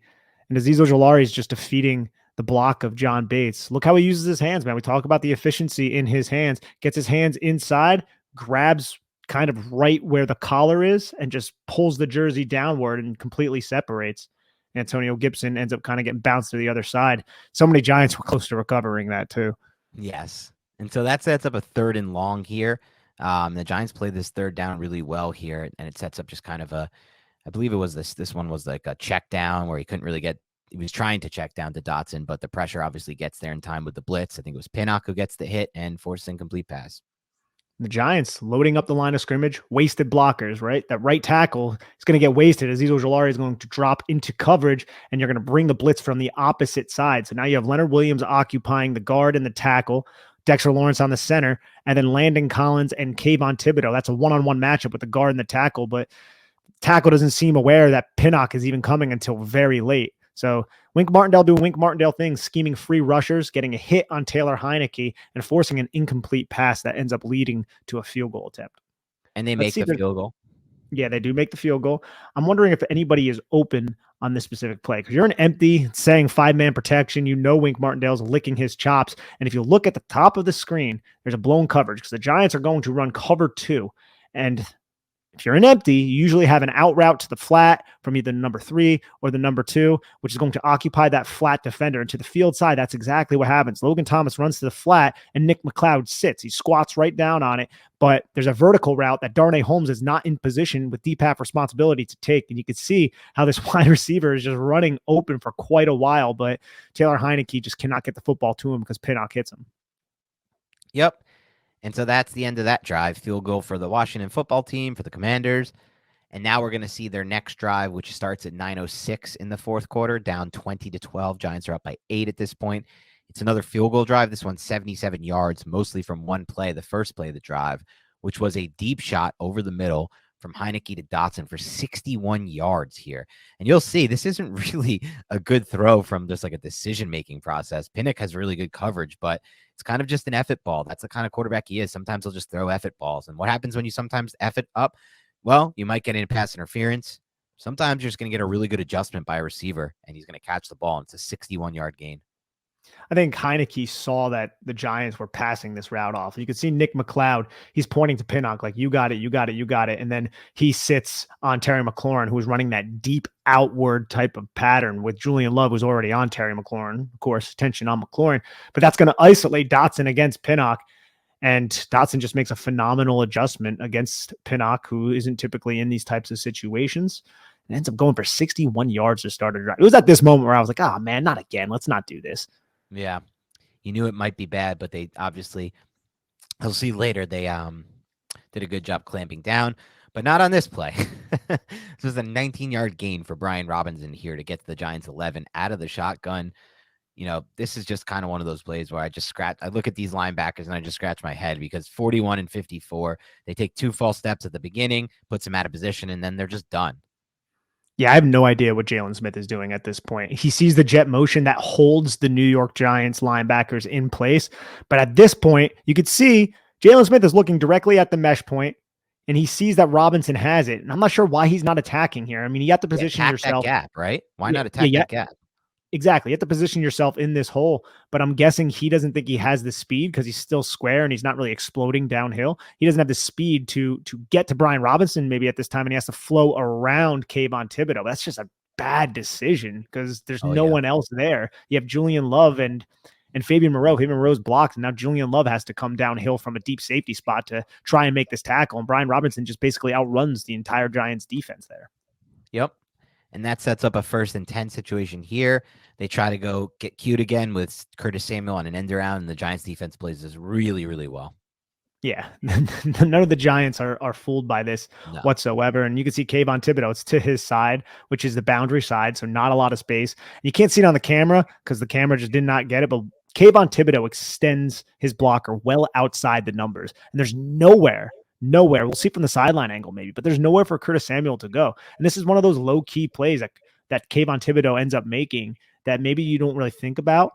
And Azeez Ojulari is just defeating the block of John Bates. Look how he uses his hands, man. We talk about the efficiency in his hands. Gets his hands inside, grabs kind of right where the collar is, and just pulls the jersey downward and completely separates. Antonio Gibson ends up kind of getting bounced to the other side. So many Giants were close to recovering that too. Yes. And so that sets up a 3rd and long here. The Giants played this 3rd down really well here, and it sets up just kind of I believe it was this one was like a check down where he couldn't really he was trying to check down to Dotson, but the pressure obviously gets there in time with the blitz. I think it was Pinnock who gets the hit and forces incomplete pass. The Giants loading up the line of scrimmage, wasted blockers, right? That right tackle is going to get wasted. Azeez Ojulari is going to drop into coverage, and you're going to bring the blitz from the opposite side. So now you have Leonard Williams occupying the guard and the tackle, Dexter Lawrence on the center, and then Landon Collins and Kayvon Thibodeaux. That's a one-on-one matchup with the guard and the tackle, but tackle doesn't seem aware that Pinnock is even coming until very late. So Wink Martindale doing Wink Martindale things, scheming free rushers, getting a hit on Taylor Heineke, and forcing an incomplete pass that ends up leading to a field goal attempt. And they make the field goal. Yeah, they do make the field goal. I'm wondering if anybody is open on this specific play, because you're an empty saying 5-man protection. Wink Martindale's licking his chops. And if you look at the top of the screen, there's a blown coverage because the Giants are going to run cover 2. And if you're an empty, you usually have an out route to the flat from either the number 3 or the number 2, which is going to occupy that flat defender. And to the field side, that's exactly what happens. Logan Thomas runs to the flat, and Nick McLeod sits. He squats right down on it, but there's a vertical route that Darnay Holmes is not in position with deep half responsibility to take. And you can see how this wide receiver is just running open for quite a while, but Taylor Heineke just cannot get the football to him because Pinnock hits him. Yep. And so that's the end of that drive. Field goal for the Washington football team, for the Commanders. And now we're going to see their next drive, which starts at 9:06 in the 4th quarter, down 20-12. Giants are up by 8 at this point. It's another field goal drive. This one's 77 yards, mostly from one play, the first play of the drive, which was a deep shot over the middle from Heineke to Dotson for 61 yards here. And you'll see this isn't really a good throw from just like a decision-making process. Pinnock has really good coverage, but it's kind of just an effort ball. That's the kind of quarterback he is. Sometimes he'll just throw effort balls. And what happens when you sometimes effort up? Well, you might get into pass interference. Sometimes you're just going to get a really good adjustment by a receiver, and he's going to catch the ball, and it's a 61-yard gain. I think Heineke saw that the Giants were passing this route off. You could see Nick McLeod. He's pointing to Pinnock like, you got it, you got it, you got it. And then he sits on Terry McLaurin, who's running that deep outward type of pattern with Julian Love, who's already on Terry McLaurin. Of course, attention on McLaurin. But that's going to isolate Dotson against Pinnock. And Dotson just makes a phenomenal adjustment against Pinnock, who isn't typically in these types of situations. And ends up going for 61 yards to start a drive. It was at this moment where I was like, oh, man, not again. Let's not do this. Yeah. You knew it might be bad, but they obviously, I'll see later, they did a good job clamping down, but not on this play. This was a 19-yard gain for Brian Robinson here to get to the Giants 11 out of the shotgun. You know, this is just kind of one of those plays where I look at these linebackers and I just scratch my head because 41 and 54, they take 2 false steps at the beginning, puts them out of position, and then they're just done. Yeah, I have no idea what Jalen Smith is doing at this point. He sees the jet motion that holds the New York Giants linebackers in place. But at this point, you could see Jalen Smith is looking directly at the mesh point, and he sees that Robinson has it. And I'm not sure why he's not attacking here. I mean, you have to position yourself. That gap, right? Why not attack that gap? Exactly. You have to position yourself in this hole, but I'm guessing he doesn't think he has the speed because he's still square and he's not really exploding downhill. He doesn't have the speed to get to Brian Robinson maybe at this time, and he has to flow around Kayvon Thibodeaux. That's just a bad decision because there's no one else there. You have Julian Love and Fabian Moreau. Fabian Moreau's blocked, and now Julian Love has to come downhill from a deep safety spot to try and make this tackle, and Brian Robinson just basically outruns the entire Giants defense there. Yep. And that sets up a 1st and 10 situation here. They try to go get cute again with Curtis Samuel on an end around, and the Giants defense plays this really, really well. Yeah, none of the Giants are fooled by this whatsoever. And you can see Kayvon Thibodeaux, it's to his side, which is the boundary side, so not a lot of space. You can't see it on the camera because the camera just did not get it, but Kayvon Thibodeaux extends his blocker well outside the numbers, and there's nowhere. We'll see from the sideline angle maybe, but there's nowhere for Curtis Samuel to go. And this is one of those low-key plays that Kayvon Thibodeaux ends up making that maybe you don't really think about,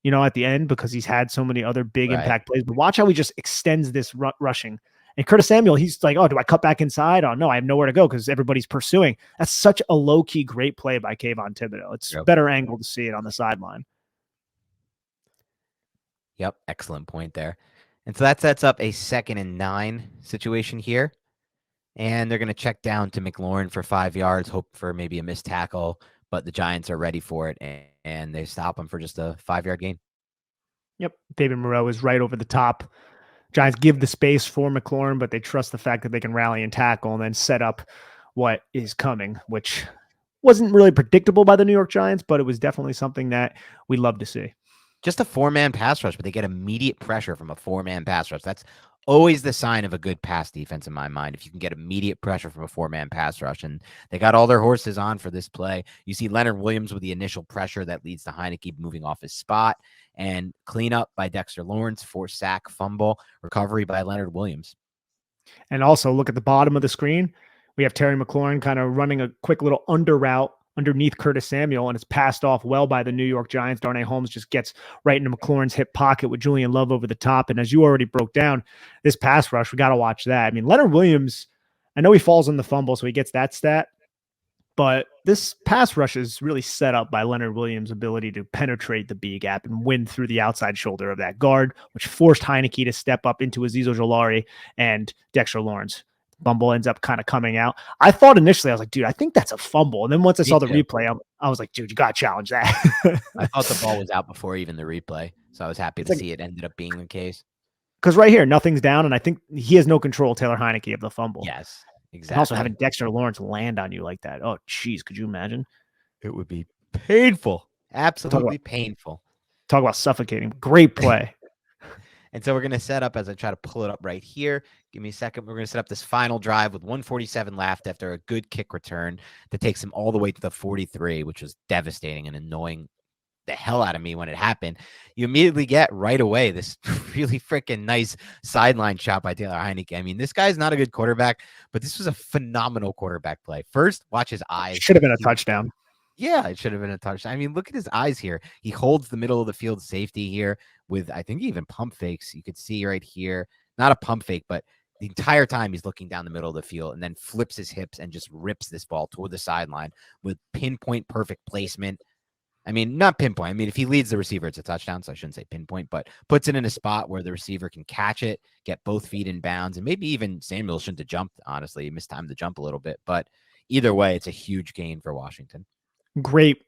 at the end because he's had so many other big impact plays. But watch how he just extends this rushing. And Curtis Samuel, he's like, oh, do I cut back inside? Oh, no, I have nowhere to go because everybody's pursuing. That's such a low-key great play by Kayvon Thibodeaux. It's a better angle to see it on the sideline. Yep, excellent point there. And so that sets up a 2nd and 9 situation here. And they're going to check down to McLaurin for 5 yards, hope for maybe a missed tackle, but the Giants are ready for it, and they stop him for just a 5-yard gain. Yep, Fabian Moreau is right over the top. Giants give the space for McLaurin, but they trust the fact that they can rally and tackle and then set up what is coming, which wasn't really predictable by the New York Giants, but it was definitely something that we love to see. Just a 4-man pass rush, but they get immediate pressure from a 4-man pass rush. That's always the sign of a good pass defense in my mind, if you can get immediate pressure from a 4-man pass rush. And they got all their horses on for this play. You see Leonard Williams with the initial pressure that leads to Heineke moving off his spot, and cleanup by Dexter Lawrence, forced sack, fumble, recovery by Leonard Williams. And also look at the bottom of the screen. We have Terry McLaurin kind of running a quick little under route underneath Curtis Samuel, and it's passed off well by the New York Giants. Darnay Holmes just gets right into McLaurin's hip pocket with Julian Love over the top. And as you already broke down, this pass rush, we got to watch that. I mean, Leonard Williams, I know he falls on the fumble, so he gets that stat, but this pass rush is really set up by Leonard Williams' ability to penetrate the B gap and win through the outside shoulder of that guard, which forced Heineke to step up into Azeez Ojulari and Dexter Lawrence. Fumble ends up kind of coming out. I thought initially, I was like, dude, I think that's a fumble. And then once I saw the replay, I was like, dude, you got to challenge that. I thought the ball was out before even the replay. So I was happy to see it ended up being the case. Because right here, nothing's down. And I think he has no control, Taylor Heineke, of the fumble. Yes, exactly. And also having Dexter Lawrence land on you like that. Oh, geez, could you imagine? It would be painful. Absolutely painful. Talk about suffocating. Great play. And so we're going to set up, as I try to pull it up right here. Give me a second. We're going to set up this final drive with 1:47 left after a good kick return that takes him all the way to the 43, which was devastating and annoying the hell out of me when it happened. You immediately get right away this really freaking nice sideline shot by Taylor Heineke. I mean, this guy's not a good quarterback, but this was a phenomenal quarterback play. First, watch his eyes. Should have been a touchdown. Yeah, it should have been a touchdown. I mean, look at his eyes here. He holds the middle of the field safety here with, I think, even pump fakes. You could see right here, not a pump fake, but the entire time he's looking down the middle of the field and then flips his hips and just rips this ball toward the sideline with pinpoint perfect placement. I mean, not pinpoint. I mean, if he leads the receiver, it's a touchdown. So I shouldn't say pinpoint, but puts it in a spot where the receiver can catch it, get both feet in bounds, and maybe even Samuel shouldn't have jumped. Honestly, he missed time to jump a little bit, but either way, it's a huge gain for Washington. Great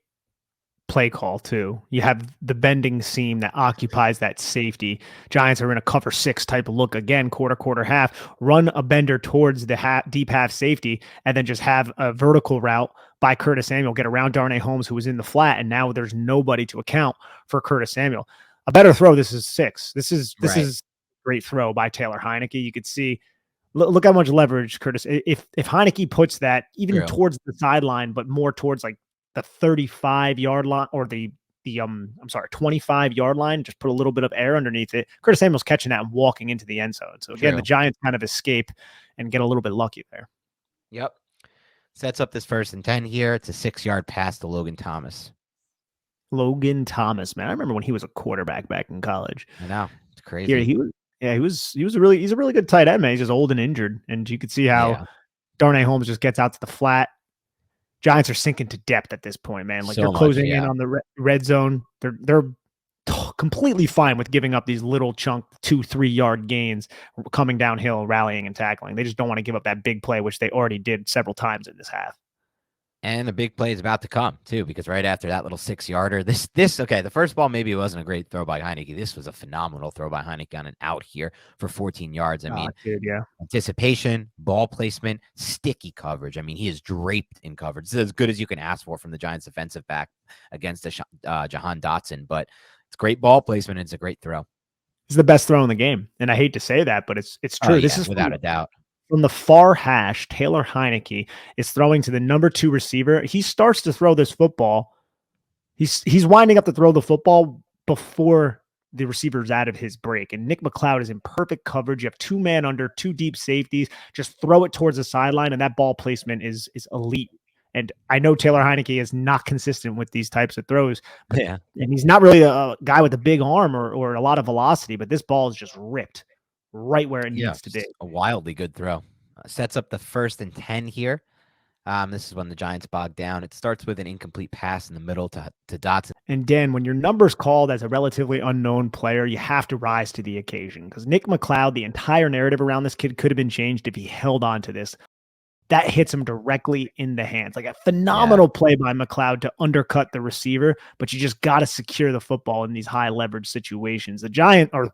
play call too. You have the bending seam that occupies that safety. Giants are in a cover 6 type of look again, quarter, half. Run a bender towards the deep half safety, and then just have a vertical route by Curtis Samuel, get around Darnay Holmes, who was in the flat, and now there's nobody to account for Curtis Samuel. A better throw. This is 6. This is great throw by Taylor Heineke. You could see. Look how much leverage Curtis. If Heineke puts that even towards the sideline, but more towards like the 35-yard line or the 25-yard line, just put a little bit of air underneath it. Curtis Samuel's catching that and walking into the end zone. So again, the Giants kind of escape and get a little bit lucky there. Yep. Sets up this 1st and 10 here. It's a 6-yard pass to Logan Thomas. Logan Thomas, man. I remember when he was a quarterback back in college. I know. It's crazy. He's a really good tight end, man. He's just old and injured. And you could see how Darnay Holmes just gets out to the flat. Giants are sinking to depth at this point, man. Like they're closing in on the red zone. They're completely fine with giving up these little chunk 2-3 yard gains coming downhill, rallying and tackling. They just don't want to give up that big play, which they already did several times in this half. And a big play is about to come too, because right after that little 6-yarder, the first ball maybe wasn't a great throw by Heineke. This was a phenomenal throw by Heineke on an out here for 14 yards. I mean, anticipation, ball placement, sticky coverage. I mean, he is draped in coverage. This is as good as you can ask for from the Giants defensive back against Jahan Dotson, but it's great ball placement. And it's a great throw. It's the best throw in the game. And I hate to say that, but it's true. This is without a doubt. From the far hash, Taylor Heineke is throwing to the number 2 receiver. He starts to throw this football. He's winding up to throw the football before the receiver's out of his break. And Nick McLeod is in perfect coverage. You have 2 man under, 2 deep safeties. Just throw it towards the sideline, and that ball placement is elite. And I know Taylor Heineke is not consistent with these types of throws. And he's not really a guy with a big arm or a lot of velocity, but this ball is just ripped right where it needs to be. A wildly good throw. Sets up the 1st and 10 here. This is when the Giants bog down. It starts with an incomplete pass in the middle to Dotson. And Dan, when your number's called as a relatively unknown player, you have to rise to the occasion, because Nick McLeod, the entire narrative around this kid could have been changed if he held on to this. That hits him directly in the hands. Like a phenomenal play by McLeod to undercut the receiver, but you just got to secure the football in these high leverage situations.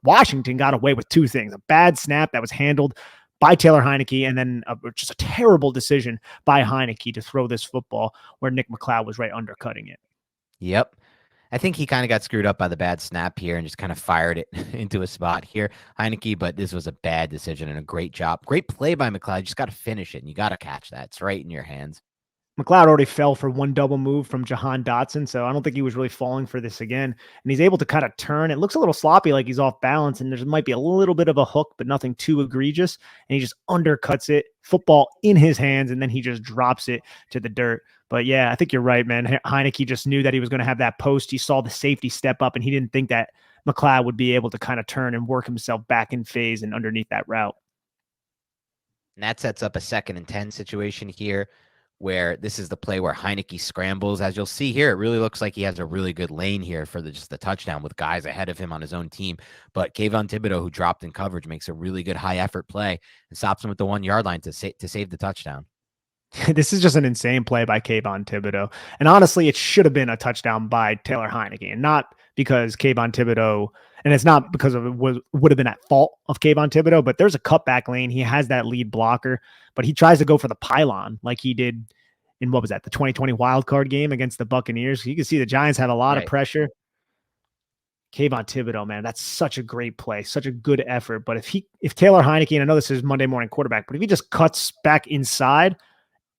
Washington got away with 2 things: a bad snap that was handled by Taylor Heineke, and then just a terrible decision by Heineke to throw this football where Nick McLeod was right undercutting it. Yep. I think he kind of got screwed up by the bad snap here and just kind of fired it into a spot here, Heineke, but this was a bad decision and a great job. Great play by McLeod. You just got to finish it, and you got to catch that. It's right in your hands. McLeod already fell for one double move from Jahan Dotson, so I don't think he was really falling for this again. And he's able to kind of turn. It looks a little sloppy, like he's off balance, and there might be a little bit of a hook, but nothing too egregious. And he just undercuts it, football in his hands, and then he just drops it to the dirt. But yeah, I think you're right, man. Heineke just knew that he was going to have that post. He saw the safety step up, and he didn't think that McLeod would be able to kind of turn and work himself back in phase and underneath that route. And that sets up a 2nd and 10 situation here, where this is the play where Heineke scrambles. As you'll see here, it really looks like he has a really good lane here for just the touchdown with guys ahead of him on his own team. But Kayvon Thibodeaux, who dropped in coverage, makes a really good high effort play and stops him at the 1-yard line to save the touchdown. This is just an insane play by Kayvon Thibodeaux. And honestly, it should have been a touchdown by Taylor Heineke, and not because Kayvon Thibodeaux, and it's not because of it would have been at fault of Kayvon Thibodeaux, but there's a cutback lane. He has that lead blocker, but he tries to go for the pylon like he did in, what was that, the 2020 wildcard game against the Buccaneers. You can see the Giants have a lot of pressure. Kayvon Thibodeaux, man, that's such a great play, such a good effort. But if Taylor Heineke, and I know this is Monday morning quarterback, but if he just cuts back inside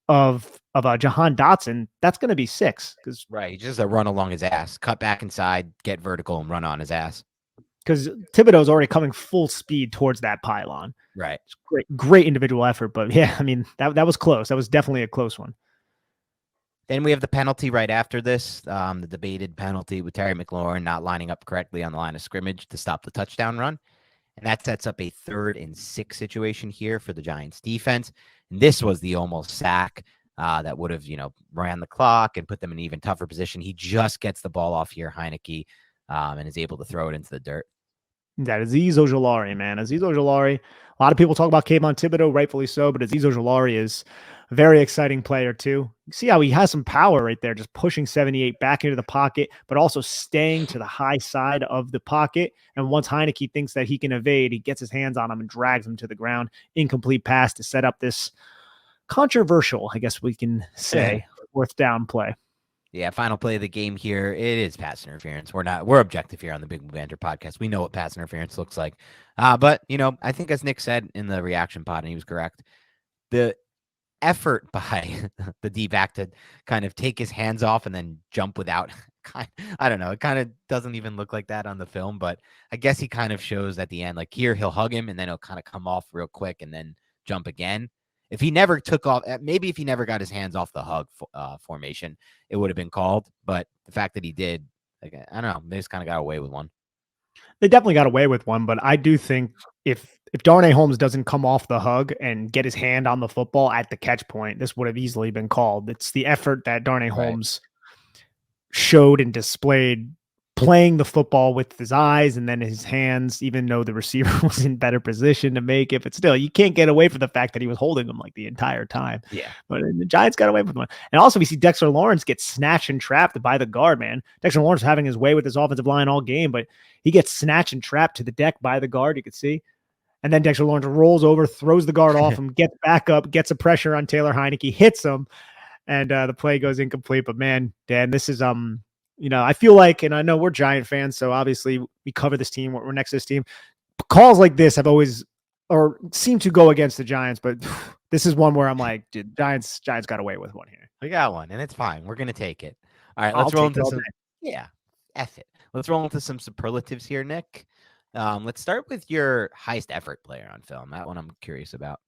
of Jahan Dotson, that's going to be 6. Right, just a run along his ass, cut back inside, get vertical, and run on his ass. Because Thibodeau's already coming full speed towards that pylon. Right. It's great individual effort. But yeah, I mean, that was close. That was definitely a close one. Then we have the penalty right after this, the debated penalty with Terry McLaurin not lining up correctly on the line of scrimmage to stop the touchdown run. And that sets up a 3rd and 6 situation here for the Giants defense. And this was the almost sack. that would have, ran the clock and put them in an even tougher position. He just gets the ball off here, Heineke, and is able to throw it into the dirt. That Azeez Ojulari, man. Azeez Ojulari. A lot of people talk about Kayvon Thibodeaux, rightfully so, but Azeez Ojulari is a very exciting player too. You see how he has some power right there, just pushing 78 back into the pocket, but also staying to the high side of the pocket. And once Heineke thinks that he can evade, he gets his hands on him and drags him to the ground. Incomplete pass to set up this controversial, I guess we can say, fourth down play. Yeah, final play of the game here. It is pass interference. We're objective here on the Big Blue Banter podcast. We know what pass interference looks like. But, I think as Nick said in the reaction pod, and he was correct, the effort by the D-back to kind of take his hands off and then jump without, I don't know. It kind of doesn't even look like that on the film, but I guess he kind of shows at the end, like here, he'll hug him and then he'll kind of come off real quick and then jump again. If he never took off, maybe if he never got his hands off the hug formation, it would have been called. But the fact that he did, I don't know, they just kind of got away with one. They definitely got away with one, but I do think if Darnay Holmes doesn't come off the hug and get his hand on the football at the catch point, this would have easily been called. It's the effort that Darnay Holmes showed and displayed playing the football with his eyes and then his hands, even though the receiver was in better position to make it. But still, you can't get away from the fact that he was holding him like the entire time. Yeah. But the Giants got away with one. And also we see Dexter Lawrence get snatched and trapped by the guard, man. Dexter Lawrence having his way with his offensive line all game, but he gets snatched and trapped to the deck by the guard, you could see. And then Dexter Lawrence rolls over, throws the guard off him, gets back up, gets a pressure on Taylor Heineke, hits him, and the play goes incomplete. But man, Dan, this is I feel like, and I know we're Giant fans, so obviously we cover this team. We're next to this team. Calls like this have always, or seem to go against the Giants, but this is one where I'm like, dude, Giants got away with one here. We got one, and it's fine. We're gonna take it. All right, let's roll into some. Yeah, F it. Let's roll into some superlatives here, Nick. Let's start with your highest effort player on film. That one I'm curious about.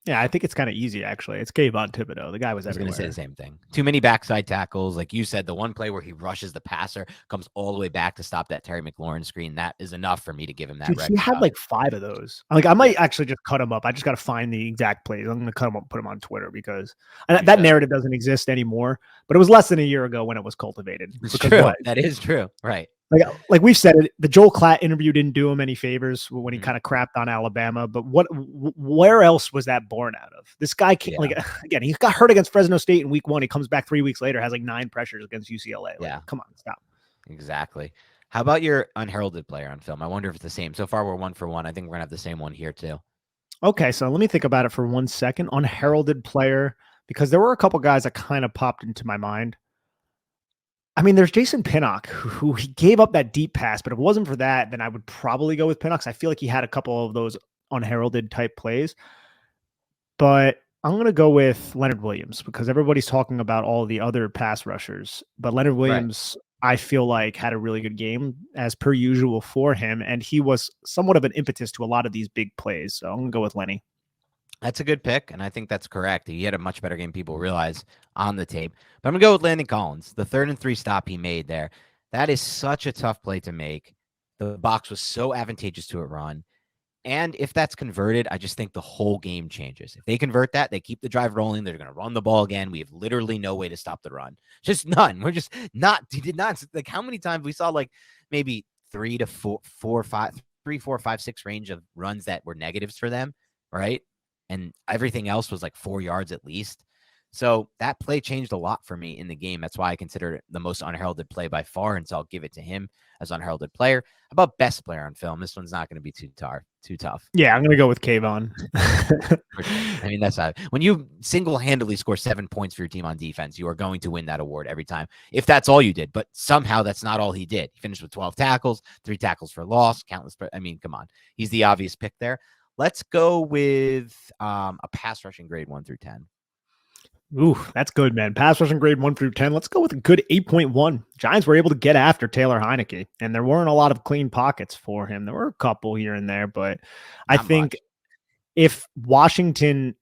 Yeah, I think it's kind of easy, actually. It's Kayvon Thibodeaux. The guy was everywhere. I was going to say the same thing. Too many backside tackles. Like you said, the one play where he rushes the passer, comes all the way back to stop that Terry McLaurin screen. That is enough for me to give him that. Dude, he had like 5 of those. Like, I might actually just cut him up. I just got to find the exact plays. I'm going to cut him up, put him on Twitter because that narrative doesn't exist anymore. But it was less than a year ago when it was cultivated. It's true. That is true. Right. Like we've said it, the Joel Klatt interview didn't do him any favors when he kind of crapped on Alabama. But where else was that born out of? This guy can't, again, he got hurt against Fresno State in week 1. He comes back 3 weeks later, has like 9 pressures against UCLA. Come on, stop. Exactly. How about your unheralded player on film? I wonder if it's the same. So far, we're 1 for 1. I think we're gonna have the same one here too. Okay, so let me think about it for 1 second. Unheralded player, because there were a couple guys that kind of popped into my mind. I mean, there's Jason Pinnock, who he gave up that deep pass, but if it wasn't for that, then I would probably go with Pinnock. I feel like he had a couple of those unheralded type plays. But I'm going to go with Leonard Williams because everybody's talking about all the other pass rushers. But Leonard Williams, I feel like, had a really good game as per usual for him. And he was somewhat of an impetus to a lot of these big plays. So I'm going to go with Lenny. That's a good pick, and I think that's correct. He had a much better game, people realize, on the tape. But I'm going to go with Landon Collins, the 3rd and 3 stop he made there. That is such a tough play to make. The box was so advantageous to a run. And if that's converted, I just think the whole game changes. If they convert that, they keep the drive rolling. They're going to run the ball again. We have literally no way to stop the run. Just none. We're just not. He did not. Like, how many times we saw like maybe 3 to 4, 4, 5, 6 range of runs that were negatives for them, right? And everything else was like 4 yards at least. So that play changed a lot for me in the game. That's why I consider it the most unheralded play by far. And so I'll give it to him as unheralded player. How about best player on film? This one's not going to be too tough. Yeah, I'm going to go with Kayvon. I mean, that's when you single-handedly score 7 points for your team on defense, you are going to win that award every time. If that's all you did, but somehow that's not all he did. He finished with 12 tackles, 3 tackles for loss, countless. I mean, come on. He's the obvious pick there. Let's go with a pass rushing grade 1 through 10. Ooh, that's good, man. Pass rushing grade 1 through 10. Let's go with a good 8.1. Giants were able to get after Taylor Heineke, and there weren't a lot of clean pockets for him. There were a couple here and there, but I think if Washington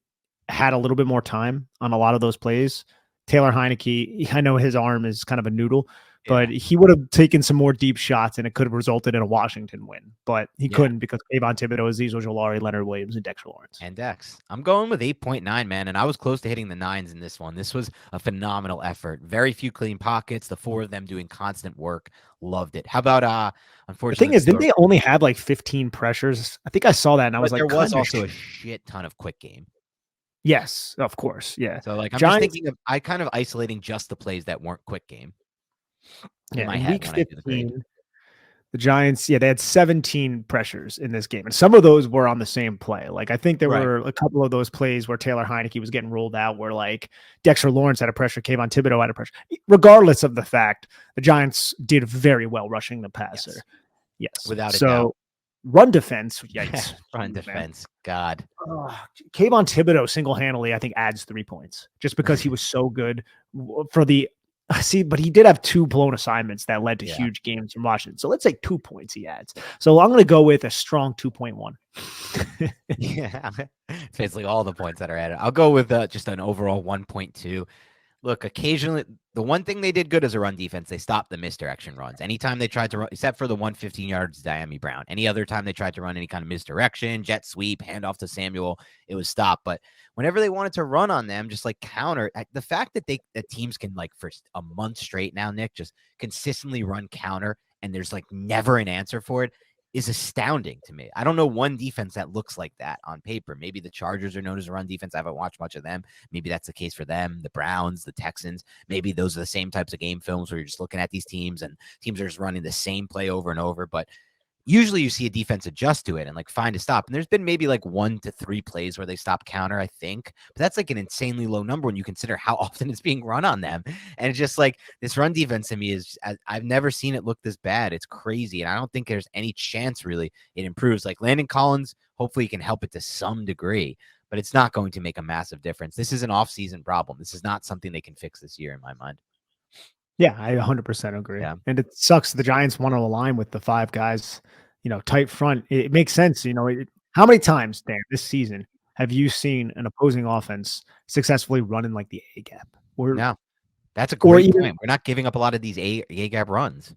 had a little bit more time on a lot of those plays, Taylor Heineke, I know his arm is kind of a noodle, but he would have taken some more deep shots and it could have resulted in a Washington win. But he couldn't because Kayvon Thibodeaux, Azeez Ojulari, Leonard Williams, and Dexter Lawrence. And Dex. I'm going with 8.9, man, and I was close to hitting the 9s in this one. This was a phenomenal effort. Very few clean pockets. The 4 of them doing constant work. Loved it. How about unfortunately? The thing is, didn't they only have like 15 pressures? I think I saw that and I was like, there was also a shit ton of quick game. Yes, of course. Yeah. So like I'm just thinking of kind of isolating just the plays that weren't quick game. In my head week 15, the Giants, they had 17 pressures in this game. And some of those were on the same play. Like I think there were a couple of those plays where Taylor Heineke was getting rolled out where like Dexter Lawrence had a pressure, Kayvon Thibodeaux had a pressure. Regardless of the fact, the Giants did very well rushing the passer. Yes. Without a doubt. Run defense, yikes. Run defense, God. Kayvon Thibodeaux single-handedly, I think, adds 3 points just because he was so good for the but he did have 2 blown assignments that led to huge games from Washington. So let's say 2 points he adds. So I'm going to go with a strong 2.1. Yeah, it's basically all the points that are added. I'll go with just an overall 1.2. Look, occasionally, the one thing they did good as a run defense, they stopped the misdirection runs. Anytime they tried to run, except for the 115 yards to Diami Brown, any other time they tried to run any kind of misdirection, jet sweep, handoff to Samuel, it was stopped. But whenever they wanted to run on them, just like counter, the fact that teams can like for a month straight now, Nick, just consistently run counter and there's like never an answer for it is astounding to me. I don't know one defense that looks like that on paper. Maybe the Chargers are known as a run defense. I haven't watched much of them. Maybe that's the case for them. The Browns, the Texans, maybe those are the same types of game films where you're just looking at these teams and teams are just running the same play over and over. But usually you see a defense adjust to it and like find a stop. And there's been maybe like 1 to 3 plays where they stop counter, I think. But that's like an insanely low number when you consider how often it's being run on them. And it's just like this run defense to me is, I've never seen it look this bad. It's crazy. And I don't think there's any chance really it improves. Like Landon Collins, hopefully he can help it to some degree, but it's not going to make a massive difference. This is an off-season problem. This is not something they can fix this year in my mind. Yeah, I 100% agree. Yeah. And it sucks the Giants want to align with the 5 guys, tight front. It makes sense. How many times, Dan, this season have you seen an opposing offense successfully running like the A gap? No, that's a great point. We're not giving up a lot of these A gap runs.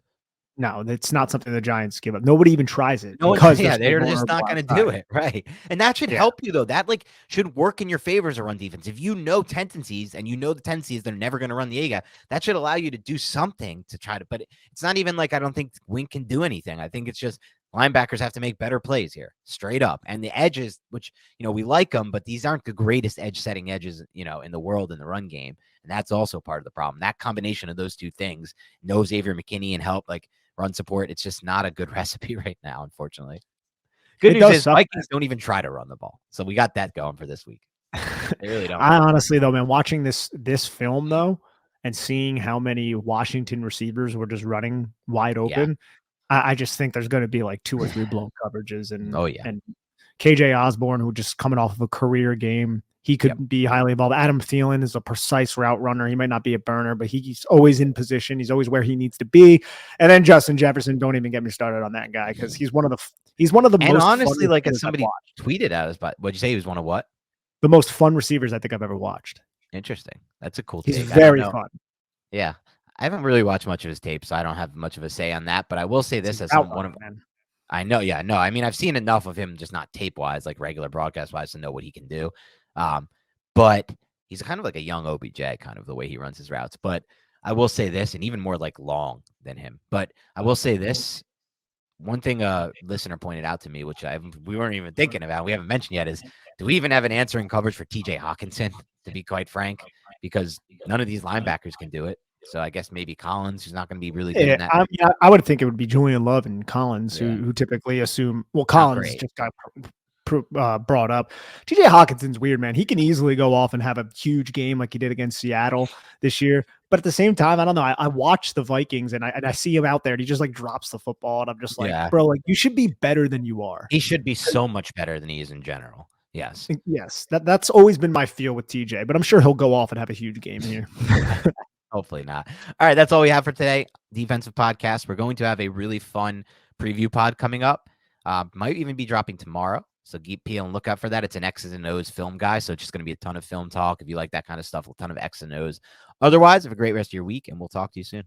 No, it's not something the Giants give up. Nobody even tries it. They're just not going to do it, right? And that should help you, though. That like should work in your favor as a run defense. If you know tendencies and you know the tendencies, they're never going to run the A gap. That should allow you to do something to try to. But it's not even like I don't think Wink can do anything. I think it's just linebackers have to make better plays here, straight up. And the edges, which we like them, but these aren't the greatest edge-setting edges in the world in the run game. And that's also part of the problem. That combination of those two things, no Xavier McKinney and help like run support, it's just not a good recipe right now, unfortunately. Good news is Vikings don't even try to run the ball. So we got that going for this week. They really don't. I honestly, though, man, watching this film, though, and seeing how many Washington receivers were just running wide open, I just think there's going to be like 2 or 3 blown coverages. And, and KJ Osborne, who just coming off of a career game, he could be highly involved. Adam Thielen is a precise route runner. He might not be a burner, but he's always in position. He's always where he needs to be. And then Justin Jefferson, don't even get me started on that guy because he's one of the and most honestly, like as somebody tweeted at us, but what'd you say he was one of what? The most fun receivers I think I've ever watched. Interesting. That's a cool take. He's very fun. Yeah. I haven't really watched much of his tape, so I don't have much of a say on that. But I will say this as one of them. I know, no. I mean, I've seen enough of him, just not tape-wise, like regular broadcast-wise, to know what he can do. But he's kind of like a young OBJ, kind of the way he runs his routes. But I will say this, and even more like long than him. But I will say this. One thing a listener pointed out to me, which we weren't even thinking about, we haven't mentioned yet, is do we even have an answering coverage for TJ Hawkinson, to be quite frank? Because none of these linebackers can do it. So I guess maybe Collins, who's not going to be really doing that. I would think it would be Julian Love and Collins, who typically assume. Well, Collins just got brought up. TJ Hawkinson's weird, man. He can easily go off and have a huge game like he did against Seattle this year. But at the same time, I don't know. I watch the Vikings and I see him out there and he just like drops the football. And I'm just like, bro, like you should be better than you are. He should be so much better than he is in general. Yes. Yes. That's always been my feel with TJ, but I'm sure he'll go off and have a huge game here. Hopefully not. All right. That's all we have for today. Defensive podcast. We're going to have a really fun preview pod coming up. Might even be dropping tomorrow. So keep peeling, look out for that. It's an X's and O's film guy. So it's just going to be a ton of film talk. If you like that kind of stuff, a ton of X and O's. Otherwise, have a great rest of your week and we'll talk to you soon.